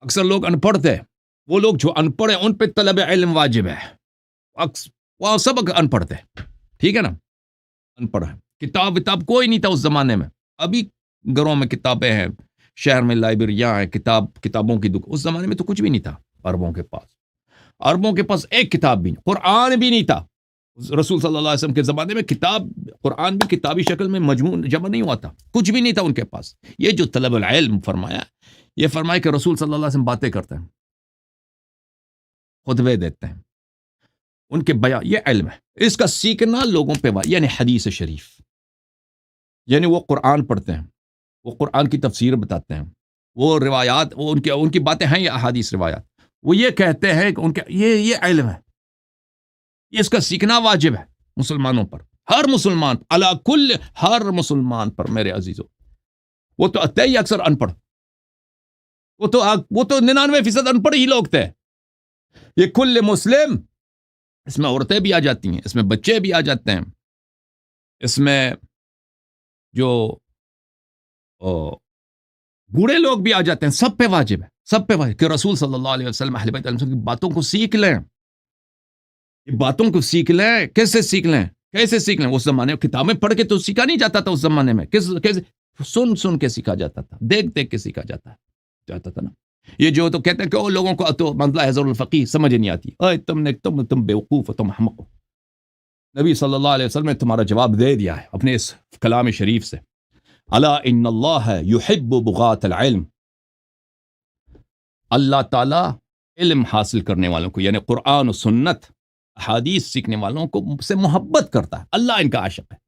اکثر لوگ ان پڑھ تھے، وہ لوگ جو ان پڑھ ہیں ان پہ طلب علم واجب ہے، وہ سب ان پڑھ تھے، ٹھیک ہے نا، ان پڑھ ہے، کتاب کوئی نہیں تھا اس زمانے میں۔ ابھی گھروں میں کتابیں ہیں، شہر میں لائبریریاں ہیں، کتابوں کی دکان، اس زمانے میں تو کچھ بھی نہیں تھا۔ عربوں کے پاس ایک کتاب بھی نہیں، قرآن بھی نہیں تھا رسول صلی اللہ علیہ وسلم کے زمانے میں۔ قرآن بھی کتابی شکل میں مجموع جمع نہیں ہوا تھا، کچھ بھی نہیں تھا ان کے پاس۔ یہ جو طلب العلم فرمایا، یہ فرمایا کہ رسول صلی اللہ علیہ وسلم باتیں کرتے ہیں، خطبے دیتے ہیں، ان کے بیان، یہ علم ہے، اس کا سیکھنا لوگوں پہ یعنی حدیث شریف، یعنی وہ قرآن پڑھتے ہیں، وہ قرآن کی تفسیر بتاتے ہیں، وہ روایات، وہ ان کی باتیں ہیں، یہ احادیث روایات، وہ یہ کہتے ہیں کہ ان کا یہ علم ہے، یہ اس کا سیکھنا واجب ہے مسلمانوں پر، ہر مسلمان، علی کل، ہر مسلمان پر میرے عزیزو۔ وہ تو اتئی اکثر ان پڑھ، وہ تو 99% ان پڑھ ہی لوگ تھے۔ یہ کل مسلم، اس میں عورتیں بھی آ جاتی ہیں، اس میں بچے بھی آ جاتے ہیں، اس میں جو بوڑھے لوگ بھی آ جاتے ہیں، سب پہ واجب ہے، سب پہ واجب کہ رسول صلی اللہ علیہ وسلم، اہل بیت علیہ وسلم کی باتوں کو سیکھ لیں، یہ باتوں کو سیکھ لیں۔ کیسے سیکھ لیں؟ کیسے سیکھ لیں؟ اس زمانے میں کتابیں پڑھ کے تو سیکھا نہیں جاتا تھا، اس زمانے میں کیسے سن کے سیکھا جاتا تھا، دیکھ کے سیکھا جاتا تھا نا۔ یہ جو تو کہتے ہیں کہ وہ لوگوں کو تو منزلہ حضر الفقیہ سمجھ نہیں آتی، تم بیوقوف ہو، تم احمق ہو۔ نبی صلی اللہ علیہ وسلم نے تمہارا جواب دے دیا ہے اپنے اس کلام شریف سے، الا ان اللہ یحب بغاة العلم، اللہ تعالی علم حاصل کرنے والوں کو، یعنی قرآن و سنت، احادیث سیکھنے والوں کو سے محبت کرتا ہے۔ اللہ ان کا عاشق ہے،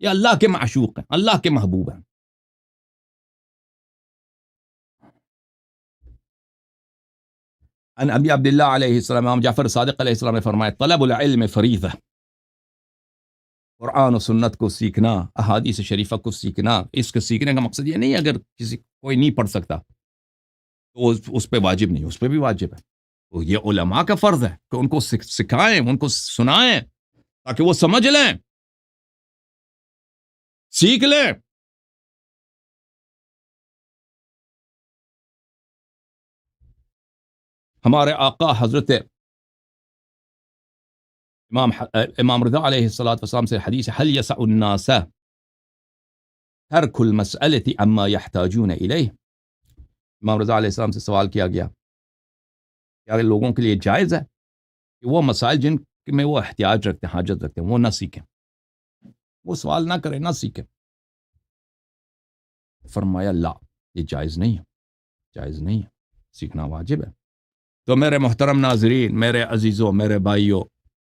یہ اللہ کے معشوق ہیں، اللہ کے محبوب ہیں۔ ان ابی عبداللہ علیہ السلام، امام جعفر صادق علیہ السلام نے فرمایا، طلب العلم فریضہ، قرآن و سنت کو سیکھنا، احادیث شریفہ کو سیکھنا، اس کے سیکھنے کا مقصد یہ نہیں ہے اگر کوئی نہیں پڑھ سکتا تو اس پہ واجب نہیں، اس پہ بھی واجب ہے۔ تو یہ علماء کا فرض ہے کہ ان کو سکھائیں، ان کو سنائیں تاکہ وہ سمجھ لیں، سیکھ لیں۔ ہمارے آقا حضرت امام رضا علیہ السلام سے حدیث، هل يسع الناس ترک المسألة عما يحتاجون الیہ، امام رضا علیہ السلام سے سوال کیا گیا کیا لوگوں کے لیے جائز ہے کہ وہ مسائل جن میں وہ احتیاج رکھتے ہیں، حاجت رکھتے ہیں، وہ نہ سیکھیں، وہ سوال نہ کریں، نہ سیکھیں؟ فرمایا لا، یہ جائز نہیں ہے، جائز نہیں ہے، سیکھنا واجب ہے۔ تو میرے محترم ناظرین، میرے عزیزوں، میرے بھائیوں،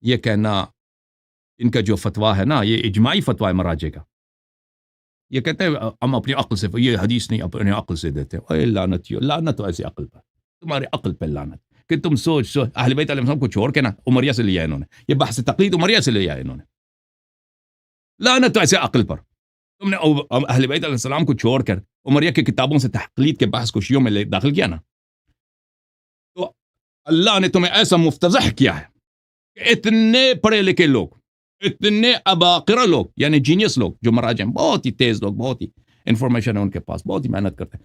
یہ کہنا ان کا جو فتویٰ ہے نا، یہ اجماعی فتویٰ ہے مراجع کا۔ یہ کہتے ہیں ہم اپنی عقل سے، یہ حدیث نہیں، اپنے عقل سے دیتے ہیں۔ اے لعنتیو، لعنت ہو ایسی عقل پر، تمہارے عقل پہ لعنت کہ تم سوچ اہل بیت علیہ السلام کو چھوڑ کے نا عمریہ سے لیا انہوں نے، یہ بحث تقلید عمریہ سے لیا انہوں نے۔ لعنت ہو ایسے عقل پر، تم نے اہل بیت علیہ السلام کو چھوڑ کر عمریہ کی کتابوں سے تقلید کے بحث کو شیعوں میں داخل کیا نا، تو اللہ نے تمہیں ایسا مفتضح کیا ہے کہ اتنے پڑھے لکھے لوگ، اتنے اباقرہ لوگ، یعنی جینیس لوگ، جو مراجع ہیں، بہت ہی تیز لوگ، بہت ہی انفارمیشن ہے ان کے پاس، بہت ہی محنت کرتے ہیں،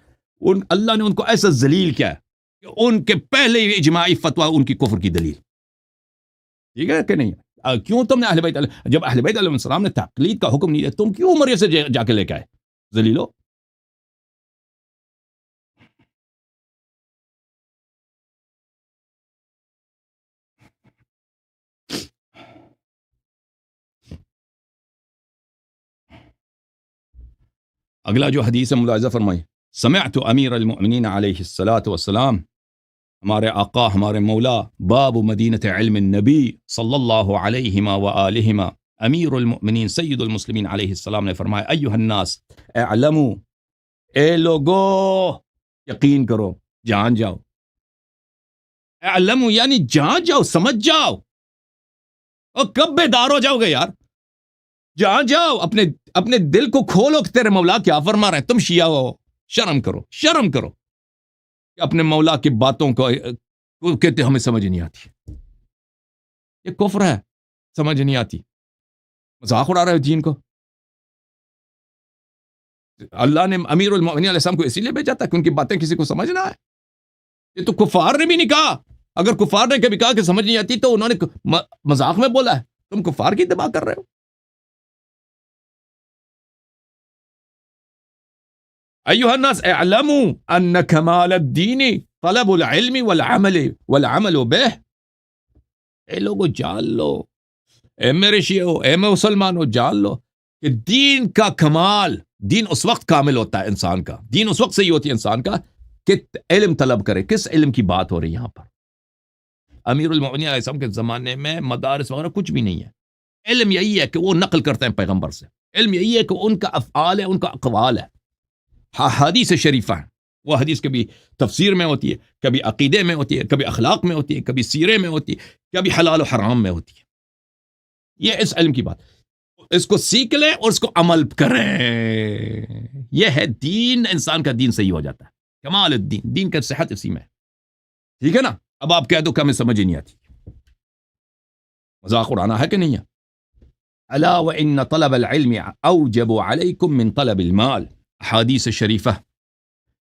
اللہ نے ان کو ایسا ذلیل کیا ہے کہ ان کے پہلے ہی اجماعی فتویٰ ان کی کفر کی دلیل، ٹھیک ہے کہ نہیں؟ کیوں تم نے اہل بیت جب اہل بیت علیہ السلام نے تقلید کا حکم نہیں دیا، تم کیوں عمریہ سے جا کے لے کے آئے ذلیلو؟ اگلا جو حدیث ملاحظہ فرمائی، سمعت امیر المؤمنین علیہ الصلاۃ والسلام، ہمارے آقا، ہمارے مولا، باب مدینۃ علم النبی صلی اللہ علیہ وآلہ، امیر المؤمنین سید المسلمین علیہ السلام نے فرمایا، ایھا الناس اعلموا، اے لوگو یقین کرو، جان جاؤ، اعلموا یعنی جان جاؤ، سمجھ جاؤ، اور کب بیدار ہو جاؤ گے یار؟ جان جاؤ، اپنے دل کو کھولو کہ تیرے مولا کیا فرما رہے ہیں۔ تم شیعہ ہو، شرم کرو، شرم کرو کہ اپنے مولا کی باتوں کو کہتے ہمیں سمجھ نہیں آتی، یہ کفر ہے، سمجھ نہیں آتی، مذاق اڑا رہے ہو دین کو۔ اللہ نے امیر المؤمنین علیہ السلام کو اسی لیے بھیجا تھا کہ ان کی باتیں کسی کو سمجھ نہ آئے۔ یہ تو کفار نے بھی نہیں کہا، اگر کفار نے کبھی کہا کہ سمجھ نہیں آتی تو انہوں نے مذاق میں بولا ہے، تم کفار کی اتباع کر رہے ہو۔ ایھا الناس اعلموا ان کمال الدین طلب العلم والعمل بہ، اے لوگو جان لو، اے میرے شیعو، اے میں مسلمانو، جان لو کہ دین کا کمال، دین اس وقت کامل ہوتا ہے انسان کا، دین اس وقت صحیح ہوتی ہے انسان کا کہ علم طلب کرے۔ کس علم کی بات ہو رہی ہے یہاں پر؟ امیر المؤمنین علیہ السلام کے زمانے میں مدارس وغیرہ کچھ بھی نہیں ہے، علم یہی ہے کہ وہ نقل کرتے ہیں پیغمبر سے، علم یہی ہے کہ ان کا افعال ہے، ان کا اقوال ہے، حدیث شریفہ ہے، وہ حدیث کبھی تفسیر میں ہوتی ہے، کبھی عقیدے میں ہوتی ہے، کبھی اخلاق میں ہوتی ہے، کبھی سیرے میں ہوتی ہے، کبھی حلال و حرام میں ہوتی ہے. یہ اس علم کی بات، اس کو سیکھ لیں اور اس کو عمل کریں. یہ ہے دین، انسان کا دین صحیح ہو جاتا ہے. کمال الدین، دین کا صحت اسی میں ہے. ٹھیک ہے نا؟ اب آپ کہہ دو کہ ہمیں سمجھ ہی نہیں آتی، مذاق اڑانا ہے کہ نہیں ہے؟ الا وان طلب العلم اوجب علیکم من طلب المال. حدیث شریفہ،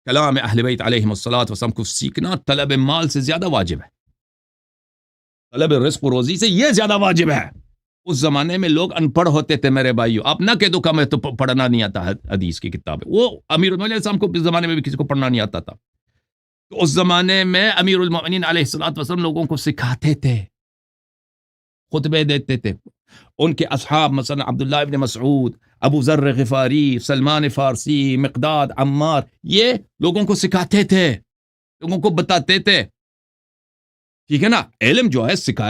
کلام اہل بیت علیہم الصلوۃ والسلام کو سیکھنا طلب مال سے زیادہ واجب ہے، طلب رزق و روزی سے یہ زیادہ واجب ہے. اس زمانے میں لوگ ان پڑھ ہوتے تھے میرے بھائیو. آپ نہ کہہ دو کہ میں تو پڑھنا نہیں آتا حدیث کی کتابیں. وہ امیر المومنین السلام کو اس زمانے میں بھی کسی کو پڑھنا نہیں آتا تھا، تو اس زمانے میں امیر المومنین علیہ الصلوۃ والسلام لوگوں کو سکھاتے تھے، خطبے دیتے تھے. ان کے اصحاب مثلا عبداللہ ابن مسعود، ابو ذر غفاری، سلمان فارسی، مقداد، عمار، یہ لوگوں کو سکھاتے تھے، لوگوں کو بتاتے تھے. ٹھیک ہے نا؟ علم جو ہے سیکھا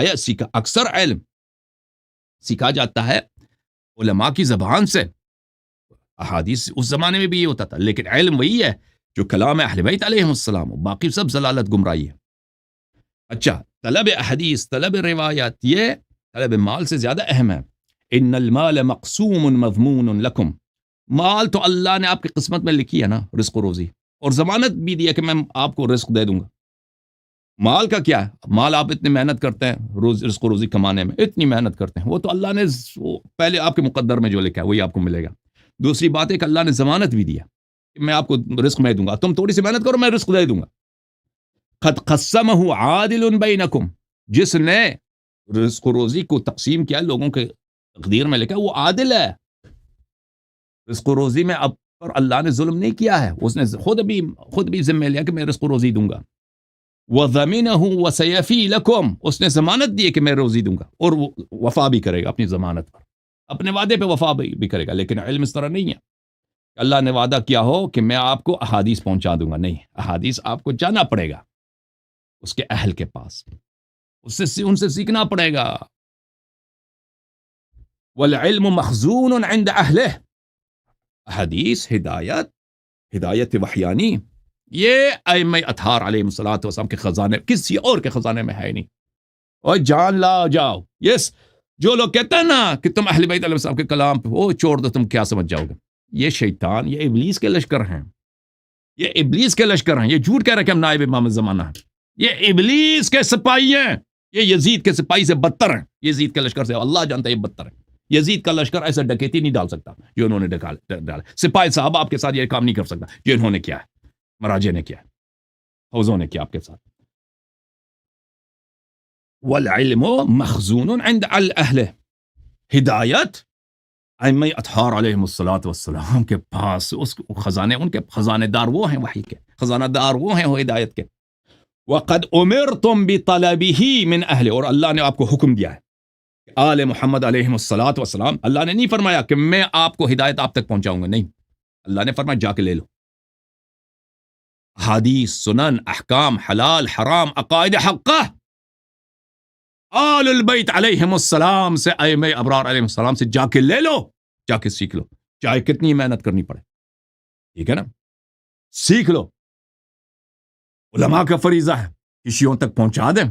اکثر علم سیکھا جاتا ہے علماء کی زبان سے. احادیث اس زمانے میں بھی یہ ہوتا تھا، لیکن علم وہی ہے جو کلام اہل بیت علیہم السلام، باقی سب ضلالت گمراہی ہے. اچھا، طلب احادیث، طلب روایات، یہ طلب مال سے زیادہ اہم ہے. ان المال مقسوم مضمون لکم. مال تو اللہ نے آپ کی قسمت میں لکھی ہے نا، رزق و روزی، اور ضمانت بھی دی ہے کہ میں آپ کو رزق دے دوں گا. مال کا کیا ہے؟ مال آپ اتنی محنت کرتے ہیں رزق و روزی کمانے میں، اتنی محنت کرتے ہیں، وہ تو اللہ نے پہلے آپ کے مقدر میں جو لکھا ہے وہی آپ کو ملے گا. دوسری بات ہے کہ اللہ نے ضمانت بھی دیا کہ میں آپ کو رزق میں دوں گا، تم تھوڑی سی محنت کرو میں رزق دے دوں گا. قد قسمہ عادل بینکم. جس نے رزق و روزی کو تقسیم کیا، لوگوں کے تقدیر میں لکھا، وہ عادل ہے. رزق و روزی میں اب پر اللہ نے ظلم نہیں کیا ہے، اس نے خود بھی ذمہ لیا کہ میں رزق و روزی دوں گا. وَضَمِنَهُ وَسَيَفِي لَكُمْ. اس نے ضمانت دی ہے کہ میں روزی دوں گا، اور وہ وفا بھی کرے گا اپنی ضمانت پر، اپنے وعدے پہ وفا بھی کرے گا. لیکن علم اس طرح نہیں ہے. اللہ نے وعدہ کیا ہو کہ میں آپ کو احادیث پہنچا دوں گا، نہیں، احادیث آپ کو جانا پڑے گا اس کے اہل کے پاس، ان سے سیکھنا پڑے گا. والعلم مخزون عند اہلہ. حدیث، ہدایت وحیانی، یہ ائمہ اطہار علیہ الصلوۃ والسلام کے خزانے، کسی اور کے خزانے میں ہے نہیں. اور جان لا جاؤ. یس، جو لوگ کہتے ہیں نا کہ تم اہل بیت علیہ السلام کے کلام پہ وہ چھوڑ دو، تم کیا سمجھ جاؤ گے؟ یہ شیطان، یہ ابلیس کے لشکر ہیں، یہ ابلیس کے لشکر ہیں. یہ جھوٹ کہہ رہے کہ ہم نائب امام زمانہ ہیں. یہ ابلیس کے سپاہی ہیں، یہ یزید کے سپاہی سے بدتر ہیں. یزید کے لشکر سے اللہ جانتا ہے یہ بدتر ہے. یزید کا لشکر ایسا ڈکیتی نہیں ڈال سکتا جو انہوں نے ڈالا. سپاہی صاحب آپ کے ساتھ یہ کام نہیں کر سکتا جو انہوں نے کیا ہے، مراجع نے کیا ہے، فوزوں نے کیا آپ کے ساتھ. والعلم مخزون عند الاہل. ہدایت ائمہ اطہار علیہم الصلوۃ والسلام کے پاس، اس خزانے، ان کے خزانے دار وہ ہیں، وحی کے خزانہ دار وہ ہیں، وہ ہدایت کے. وقد امرتم بطلبہ من اہل. اور اللہ نے آپ کو حکم دیا ہے، آل محمد علیہم الصلوۃ والسلام، اللہ نے نہیں فرمایا کہ میں آپ کو ہدایت آپ تک پہنچاؤں گا، نہیں، اللہ نے فرمایا جا کے لے لو. حدیث، سنن، احکام، حلال حرام، عقائد حقہ، آل البیت علیہم السلام سے، ائمہ ابرار علیہم السلام سے جا کے لے لو، جا کے سیکھ لو، چاہے کتنی محنت کرنی پڑے. ٹھیک ہے نا؟ سیکھ لو. علماء کا فریضہ ہے کشیوں تک پہنچا دیں.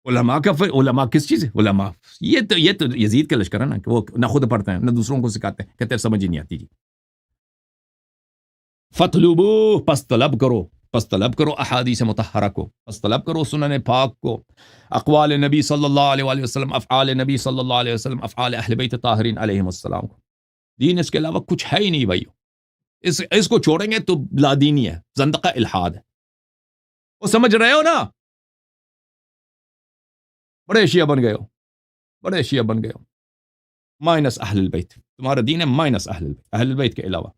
علماء کس چیز ہے؟ علماء یہ تو یزید کے لشکر ہے نا، کہ وہ نہ خود پڑھتے ہیں نہ دوسروں کو سکھاتے ہیں، کہتے ہیں سمجھ ہی نہیں آتی. جی فَطْلُبُوهُ، پس طلب کرو احادیث مطہرہ کو، پس طلب کرو سنن پاک کو، اقوال نبی صلی اللہ علیہ وآلہ وسلم، افعال نبی صلی اللہ علیہ وسلم، افعال اہل بیت طاہرین علیہم السلام کو. دین اس کے علاوہ کچھ ہے ہی نہیں بھائیو. اس کو چھوڑیں گے تو لا دینی ہے، زندقہ الحاد ہے. وہ سمجھ رہے ہو نا؟ بڑے شیعہ بن گئے ہو، مائنس اہل البیت. تمہارا دین ہے مائنس اہل البیت کے علاوہ.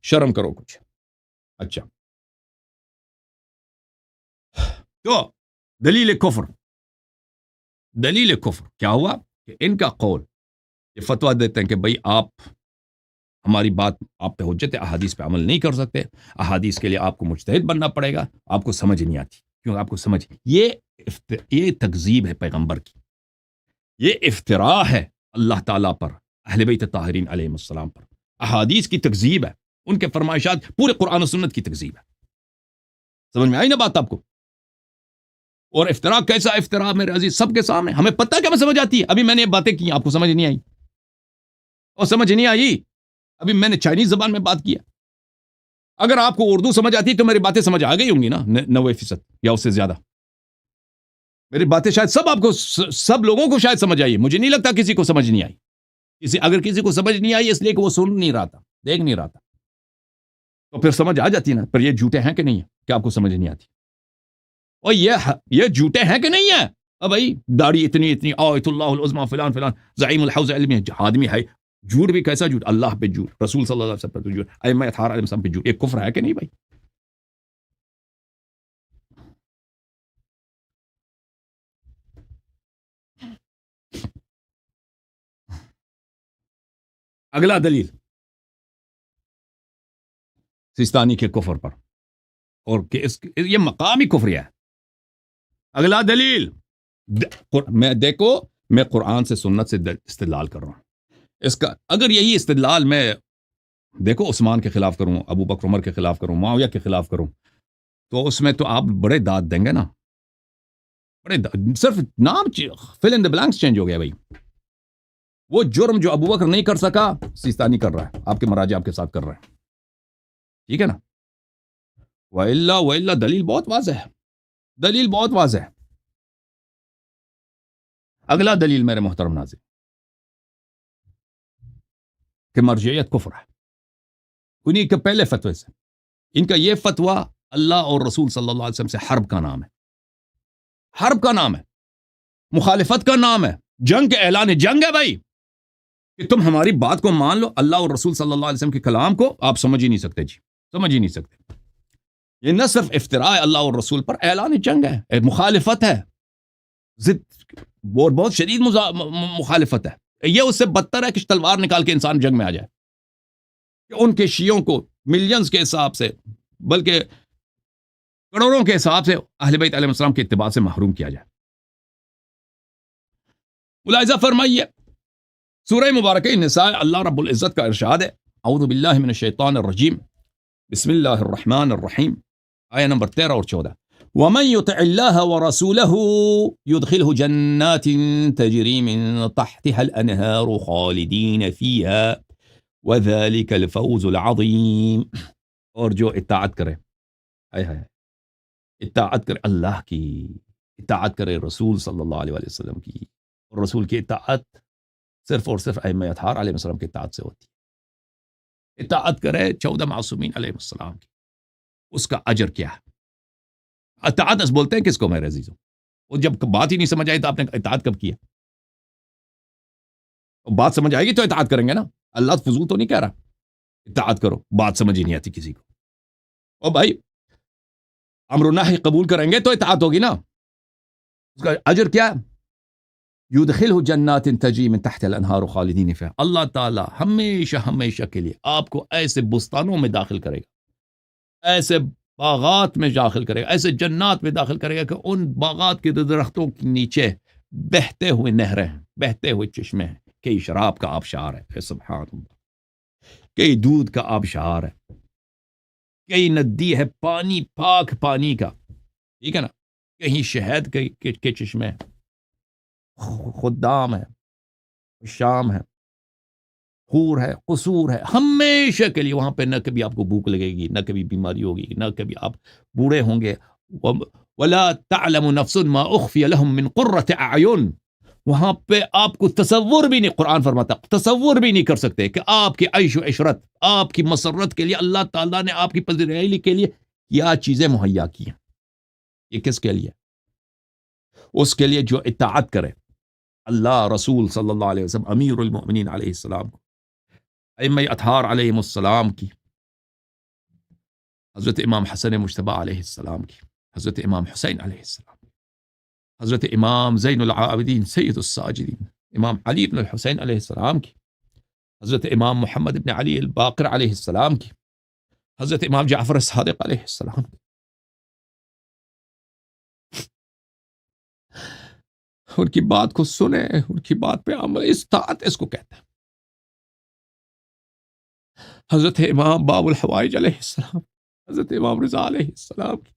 شرم کرو کچھ. اچھا، تو دلیل کفر کیا ہوا کہ ان کا قول، یہ فتویٰ دیتے ہیں کہ بھئی آپ، ہماری بات آپ پہ حجت ہے، احادیث پہ عمل نہیں کر سکتے، احادیث کے لیے آپ کو مجتہد بننا پڑے گا، آپ کو سمجھ نہیں آتی. کیوں آپ کو سمجھ؟ یہ تکذیب ہے پیغمبر کی. یہ افتراء ہے اللہ تعالیٰ پر، اہل بیت طاہرین علیہ السلام پر، احادیث کی تکذیب ہے، ان کے فرمائشات پورے قرآن و سنت کی تکذیب ہے. سمجھ میں آئی نا بات آپ کو؟ اور افتراء کیسا افتراء میرے عزیز سب کے سامنے، ہمیں پتہ کہ ہمیں سمجھ آتی ہے. ابھی میں نے یہ باتیں کی، آپ کو سمجھ نہیں آئی، اور سمجھ نہیں آئی. ابھی میں نے چائنیز زبان میں بات کیا. اگر آپ کو اردو سمجھ آتی تو میری باتیں سمجھ آ گئی ہوں گی نا 90% یا اس سے زیادہ. میری باتیں شاید سب آپ کو، سب لوگوں کو شاید سمجھ آئی. مجھے نہیں لگتا کسی کو سمجھ نہیں آئی. اگر کسی کو سمجھ نہیں آئی اس لیے کہ وہ سن نہیں رہا تھا، دیکھ نہیں رہا تھا، تو پھر سمجھ آ جاتی نا. پر یہ جھوٹے ہیں کہ نہیں ہیں کہ آپ کو سمجھ نہیں آتی؟ اور یہ جھوٹے ہیں کہ نہیں ہیں؟ اب بھائی داڑھی اتنی آیت اللہ العظمی فلان فلان زعیم الحوض علمی آدمی ہے. جھوٹ بھی کیسا جھوٹ؟ اللہ پہ جھوٹ، رسول صلی اللہ علیہ وسلم پہ جھوٹ، ائمہ اطہار علیہ السلام پہ جھوٹ. ایک کفر ہے کہ نہیں بھائی؟ اگلا دلیل سیستانی کے کفر پر، اور کہ یہ مقامی کفر ہے. اگلا دلیل میں قرآن سے سنت سے استدلال کر رہا ہوں. اس کا اگر یہی استدلال میں دیکھو عثمان کے خلاف کروں، ابو بکر عمر کے خلاف کروں، معاویہ کے خلاف کروں، تو اس میں تو آپ بڑے داد دیں گے نا. صرف نام فل ان دی بلانکس چینج ہو گیا بھائی. وہ جرم جو ابو بکر نہیں کر سکا سیستانی کر رہا ہے، آپ کے مراجع آپ کے ساتھ کر رہے ہیں. ٹھیک ہے نا؟ وَإِلَّا دلیل بہت واضح ہے، دلیل بہت واضح ہے. اگلا دلیل میرے محترم ناظرین کہ مرجعیت کفر ہے. انہیں کے پہلے فتوے سے، ان کا یہ فتویٰ اللہ اور رسول صلی اللہ علیہ وسلم سے حرب کا نام ہے، حرب کا نام ہے، مخالفت کا نام ہے، جنگ کے اعلان جنگ ہے بھائی. کہ تم ہماری بات کو مان لو، اللہ اور رسول صلی اللہ علیہ وسلم کے کلام کو آپ سمجھ ہی نہیں سکتے. جی سمجھ ہی نہیں سکتے. یہ نہ صرف افتراء ہے اللہ اور رسول پر، اعلان جنگ ہے، مخالفت ہے، بہت شدید مخالفت ہے. یہ اس سے بدتر ہے کہ تلوار نکال کے انسان جنگ میں آ جائے، کہ ان کے شیعوں کو ملینز کے حساب سے بلکہ کروڑوں کے حساب سے اہل بیت علیہ السلام کے اتباع سے محروم کیا جائے. ملاحظہ فرمائیے سورہ مبارکہ النساء، اللہ رب العزت کا ارشاد ہے، اعوذ باللہ من الشیطان الرجیم، بسم اللہ الرحمن الرحیم، آیہ نمبر 13 اور 14. وَمَن يُطِعِ اللَّهَ وَرَسُولَهُ يُدْخِلْهُ جَنَّاتٍ تَجْرِي مِن تَحْتِهَا الْأَنْهَارُ خَالِدِينَ فِيهَا وَذَلِكَ الْفَوْزُ الْعَظِيمُ. اور جو اطاعت کرے، اطاعت کرے اللہ کی، اطاعت کرے رسول صلی اللہ علیہ وسلم کی، اور رسول کی اطاعت صرف اور صرف ائمہ اطہار علیہ السلام کی اطاعت سے ہوتی ہے. اطاعت کرے 14 معصومین علیہ السلام کی، اس کا اجر کیا ہے؟ اطاعت اس بولتے ہیں کس کو میرے عزیزوں؟ وہ جب بات ہی نہیں سمجھ آئی تو آپ نے اطاعت کب کیا؟ بات سمجھ آئے گی تو اطاعت کریں گے نا. اللہ فضول تو نہیں کہہ رہا اطاعت کرو، بات سمجھ ہی نہیں آتی کسی کو. اور بھائی امر و نہی قبول کریں گے تو اطاعت ہوگی نا. اس کا اجر کیا ہے؟ یدخلہ جنات تجری من تحت الانہار خالدین فیہا. اللہ تعالی ہمیشہ ہمیشہ کے لیے آپ کو ایسے بستانوں میں داخل کرے گا، ایسے باغات میں داخل کرے گا، ایسے جنات میں داخل کرے گا کہ ان باغات کے درختوں کے نیچے بہتے ہوئے نہریں ہیں، بہتے ہوئے چشمے ہیں. کئی شراب کا آبشار ہے، سبحان اللہ، کئی دودھ کا آبشار ہے، کئی ندی ہے پانی، پاک پانی کا، ٹھیک ہے نا، کہیں شہد کے چشمے ہیں، خدام ہے، شام ہے، حور ہے، قصور ہے، ہمیشہ کے لیے وہاں پہ نہ کبھی آپ کو بھوک لگے گی، نہ کبھی بیماری ہوگی، نہ کبھی آپ بوڑھے ہوں گے. وَلَا تَعْلَمُ نَفْسٌ مَا أُخْفِيَ لَهُم مِّن قُرَّةِ أَعْيُنٍ. وہاں پہ آپ کو تصور بھی نہیں، قرآن فرماتا تصور بھی نہیں کر سکتے کہ آپ کی عیش و عشرت، آپ کی مسرت کے لیے اللہ تعالیٰ نے آپ کی پذیرائی کے لیے کیا چیزیں مہیا کی ہیں. یہ کس کے لیے؟ اس کے لیے جو اطاعت کرے اللہ، رسول صلی اللہ علیہ وسلم، امیر المؤمنین علیہ السلام کو، ائمہ اطہار علیہ السلام کی، حضرت امام حسن مجتبی علیہ السلام کی، حضرت امام حسین علیہ السلام کی، حضرت امام زین العابدین سید الساجدین امام علی بن الحسین علیہ السلام کی، حضرت امام محمد بن علی الباقر علیہ السلام کی، حضرت امام جعفر الصادق علیہ السلام کی. ان کی بات کو سنیں، ان کی بات پہ عمل، اطاعت اس کو کہتے ہیں۔ حضرت امام باب الحوائج علیہ السلام، حضرت امام رضا علیہ السلام کی،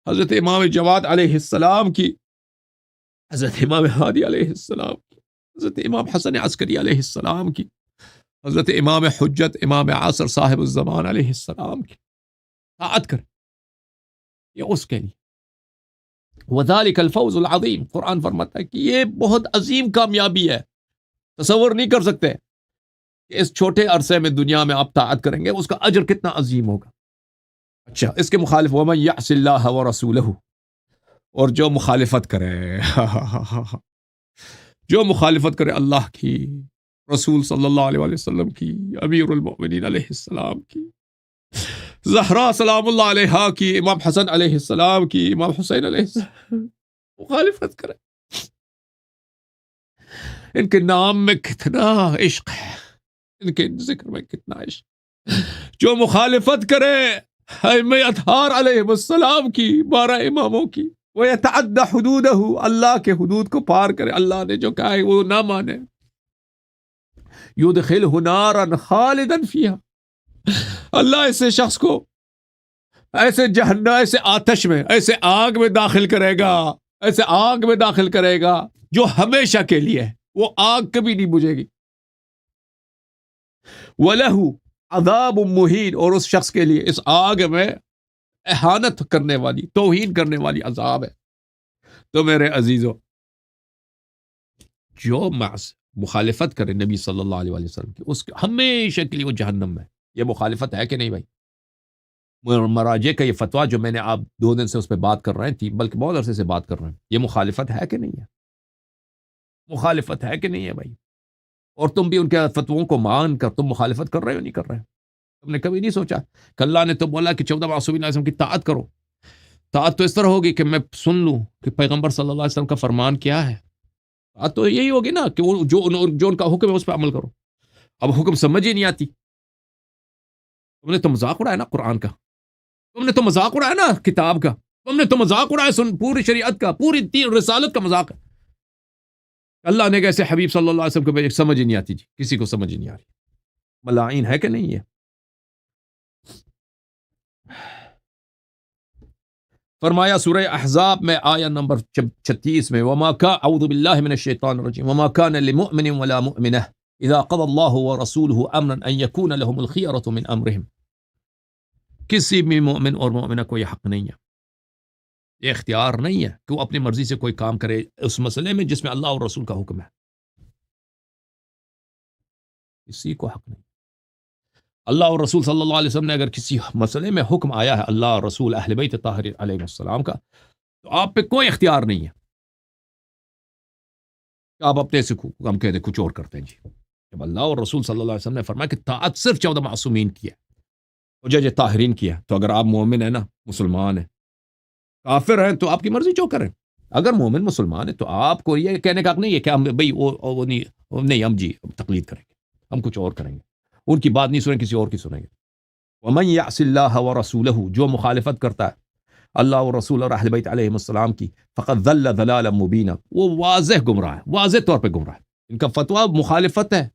حضرت امام جواد علیہ السلام کی، حضرت امام ہادی علیہ السلام کی، حضرت امام حسن عسکری علیہ السلام کی، حضرت امام حجت امام عصر صاحب الزمان علیہ السلام کی اطاعت کر، یہ اس کے لیے وذالک الفوز العظیم۔ قرآن فرماتا ہے کہ یہ بہت عظیم کامیابی ہے، تصور نہیں کر سکتے کہ اس چھوٹے عرصے میں دنیا میں آپ طاعت کریں گے اس کا اجر کتنا عظیم ہوگا۔ اچھا، اس کے مخالف ومن یعص اللہ ورسولہ، اور جو مخالفت کرے جو مخالفت کرے اللہ کی، رسول صلی اللہ علیہ وآلہ وسلم کی، امیر المؤمنین علیہ السلام کی، زہرا سلام اللہ علیہا کی، امام حسن علیہ السلام کی، امام حسین علیہ السلام، مخالفت کرے، ان کے نام میں کتنا عشق ہے، ان کے ذکر میں کتنا عشق، جو مخالفت کرے ائمہ اطہار علیہ السلام کی، 12 اماموں کی، وَيَتَعَدَّ حُدُودَهُ، اللہ کے حدود کو پار کرے، اللہ نے جو کہا ہے وہ نہ مانے، يُدْخِلْهُ نَارًا خَالِدًا فِيهَا، اللہ ایسے شخص کو ایسے جہنم، ایسے آتش میں، ایسے آگ میں داخل کرے گا، ایسے آگ میں داخل کرے گا جو ہمیشہ کے لیے ہے، وہ آگ کبھی نہیں بجھے گی۔ وَلَهُ عَذَابٌ مُهِينٌ، اور اس شخص کے لیے اس آگ میں اہانت کرنے والی، توہین کرنے والی عذاب ہے۔ تو میرے عزیزو، جو مخالفت کرے نبی صلی اللہ علیہ وآلہ وسلم کی، اس ہمیشہ کے لیے وہ جہنم میں۔ یہ مخالفت ہے کہ نہیں بھائی؟ مراجع کا یہ فتویٰ جو میں نے آپ 2 دن سے اس پہ بات کر رہے ہیں، بلکہ بہت عرصے سے بات کر رہے ہیں، یہ مخالفت ہے کہ نہیں ہے؟ مخالفت ہے کہ نہیں ہے بھائی؟ اور تم بھی ان کے فتووں کو مان کر تم مخالفت کر رہے ہو نہیں کر رہے؟ تم نے کبھی نہیں سوچا کہ اللہ نے تو بولا کہ 14 معصومین علیہ السلام کی طاعت کرو، طاعت تو اس طرح ہوگی کہ میں سن لوں کہ پیغمبر صلی اللہ علیہ وسلم کا فرمان کیا ہے، طاعت تو یہی ہوگی نا کہ جو ان کا حکم ہے اس پہ عمل کرو۔ اب حکم سمجھ ہی نہیں آتی، تم نے تو مذاق اڑایا نا قرآن کا، تم نے تو مذاق اڑایا نا کتاب کا، تم نے تو مذاق اڑایا پوری شریعت کا، پوری رسالت کا مذاق ہے۔ اللہ نے کیسے حبیب صلی اللہ علیہ وسلم کو سمجھ ہی نہیں آتی، جی کسی کو سمجھ ہی نہیں آ رہی، ملائن ہے کہ نہیں ہے؟ فرمایا سورہ احزاب میں آیہ نمبر 36 میں، اعوذ باللہ من الشیطان الرجیم، وما كان لمؤمن ولا مؤمنہ اذا قضى اللہ ورسولہ امرا ان يكون لهم الخیرۃ من امرہم، کسی بھی مومن اور مومنہ کو یہ حق نہیں ہے، یہ اختیار نہیں ہے کہ وہ اپنی مرضی سے کوئی کام کرے اس مسئلے میں جس میں اللہ اور رسول کا حکم ہے، کسی کو حق نہیں۔ اللہ اور رسول صلی اللہ علیہ وسلم نے اگر کسی مسئلے میں حکم آیا ہے اللہ اور رسول اہل بیت طاہر علیہ السلام کا، تو آپ پہ کوئی اختیار نہیں ہے کہ آپ اپنے سے ہم کہتے کچھ اور کرتے ہیں۔ جی جب اللہ اور رسول صلی اللہ علیہ وسلم نے فرمایا کہ طاعت صرف 14 معصومین کی ہے، حجج طاہرین کی ہے، تو اگر آپ مومن ہیں نا، مسلمان ہیں، کافر ہیں تو آپ کی مرضی جو کریں، اگر مومن مسلمان ہے تو آپ کو یہ کہنے کا حق نہیں ہے کہ ہم بھائی وہ نہیں ہم جی تقلید کریں گے، ہم کچھ اور کریں گے، ان کی بات نہیں سنیں، کسی اور کی سنیں گے۔ ومن یعص اللہ ورسولہ، جو مخالفت کرتا ہے اللہ اور رسول اور اہل بیت علیہ السلام کی، فقد ضل ضلالا مبینا، وہ واضح گمراہ ہے، واضح طور پہ گمراہ ہے۔ ان کا فتویٰ مخالفت ہے،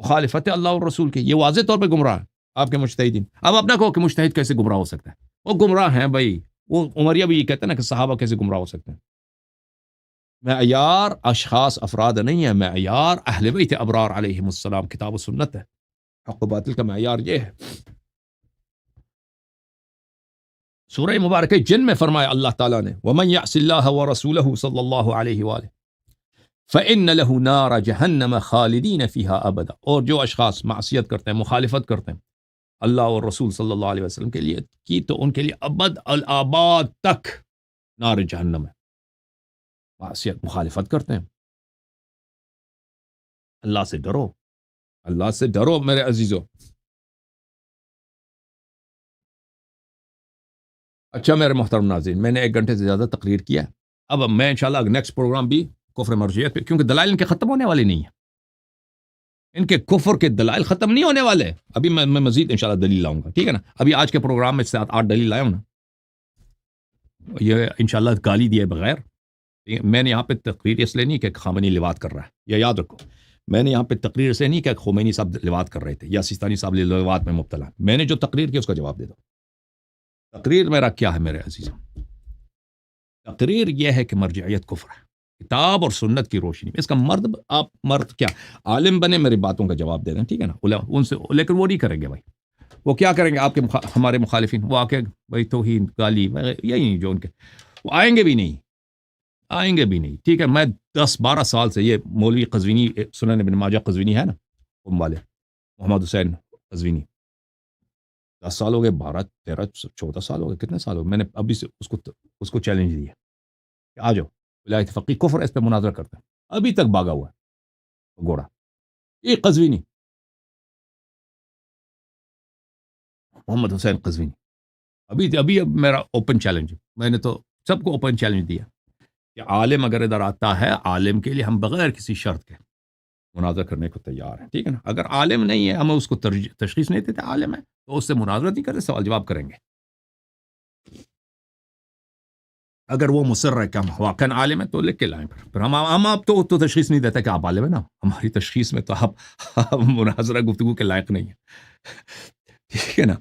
مخالفت ہے اللہ اور رسول کی، یہ واضح طور پہ گمراہ ہے۔ آپ کے مجتہدین، اب اپنا کہو کہ مجتہد کیسے گمراہ ہو سکتا ہے؟ وہ گمراہ ہیں بھائی، وہ عمریہ بھی یہ کہتے ہیں نا کہ صحابہ کیسے گمراہ ہو سکتے ہیں۔ معیار اشخاص افراد نہیں ہے، معیار اہل بیت ابرار علیہم السلام، کتاب و سنت ہے۔ حق و باطل کا معیار یہ ہے۔ سورہ مبارکہ جن میں فرمایا اللہ تعالیٰ نے وَمَن يَعْصِ اللَّهَ وَرَسُولَهُ صلی اللہ علیہ وآلہ فَإِنَّ لَهُ نَارَ جَهَنَّمَ خَالِدِينَ فِيهَا أَبَدًا، اور جو اشخاص معصیت کرتے ہیں، مخالفت کرتے ہیں اللہ اور رسول صلی اللہ علیہ وسلم کے لیے کی، تو ان کے لیے ابد الآباد تک نار جہنم ہے۔ معصیت مخالفت کرتے ہیں، اللہ سے ڈرو، اللہ سے ڈرو میرے عزیزو۔ اچھا میرے محترم ناظرین، میں نے 1 گھنٹے سے زیادہ تقریر کیا، اب میں انشاءاللہ نیکسٹ پروگرام بھی کفر مرجعیت پہ، کیونکہ دلائل ان کے ختم ہونے والے نہیں ہیں، ان کے کفر کے دلائل ختم نہیں ہونے والے۔ ابھی میں مزید انشاءاللہ دلیل لاؤں گا، ٹھیک ہے نا؟ ابھی آج کے پروگرام میں 7-8 دلیل لایا ہوں نا، یہ انشاءاللہ گالی دیے بغیر میں نے یہاں پہ تقریر اس لیے نہیں کہ خامنی لواط کر رہا ہے، یہ یاد رکھو، میں نے یہاں پہ تقریر اس لیے نہیں کہ خمینی صاحب لواط کر رہے تھے یا سیستانی صاحب لواط میں مبتلا ہے. میں نے جو تقریر کی اس کا جواب دے دو. تقریر میرا کیا ہے میرے عزیزوں؟ تقریر یہ ہے کہ مرجعیت کفر ہے، کتاب اور سنت کی روشنی میں. اس کا مرد کیا عالم بنے میری باتوں کا جواب دے دیں، ٹھیک ہے نا، ان سے، لیکن وہ نہیں کریں گے بھائی. وہ کیا کریں گے؟ آپ کے ہمارے مخالفین وہ آ کے بھائی توہین گالی یہی جو ان کے، وہ آئیں گے بھی نہیں. ٹھیک ہے، میں 10-12 سال سے، یہ مولوی قزوینی سنن ابن ماجہ قزوینی ہے نا والے محمد حسین قزوینی، 10 سال ہو گئے، 12 13 14 سال ہو گئے، کتنے سال ہو گئے، میں نے ابھی سے اس کو چیلنج دیا کہ آ جاؤ ولایت فقیہ کفر، اس پہ مناظرہ کرتے ہیں. ابھی تک بھاگا ہوا ہے گھوڑا. یہ قزوینی محمد حسین قزوینی، ابھی اب میرا اوپن چیلنج، میں نے تو سب کو اوپن چیلنج دیا کہ عالم اگر ادھر آتا ہے، عالم کے لیے ہم بغیر کسی شرط کے مناظرہ کرنے کو تیار ہیں، ٹھیک ہے نا. اگر عالم نہیں ہے، ہم اس کو تشخیص نہیں دیتے عالم ہے، تو اس سے مناظرہ نہیں کرتے، سوال جواب کریں گے. اگر وہ مصر ہے کہ ہم واقعا عالم ہے تو لکھ کے لائیں. پھر ہم آپ تو تشخیص نہیں دیتا کہ آپ عالم ہے نا، ہماری تشخیص میں تو آپ مناظرہ گفتگو کے لائق نہیں ہیں. ٹھیک ہے نا.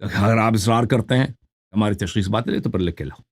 اگر آپ اصرار کرتے ہیں ہماری تشخیص بات ہے تو پر لکھ کے لاؤ.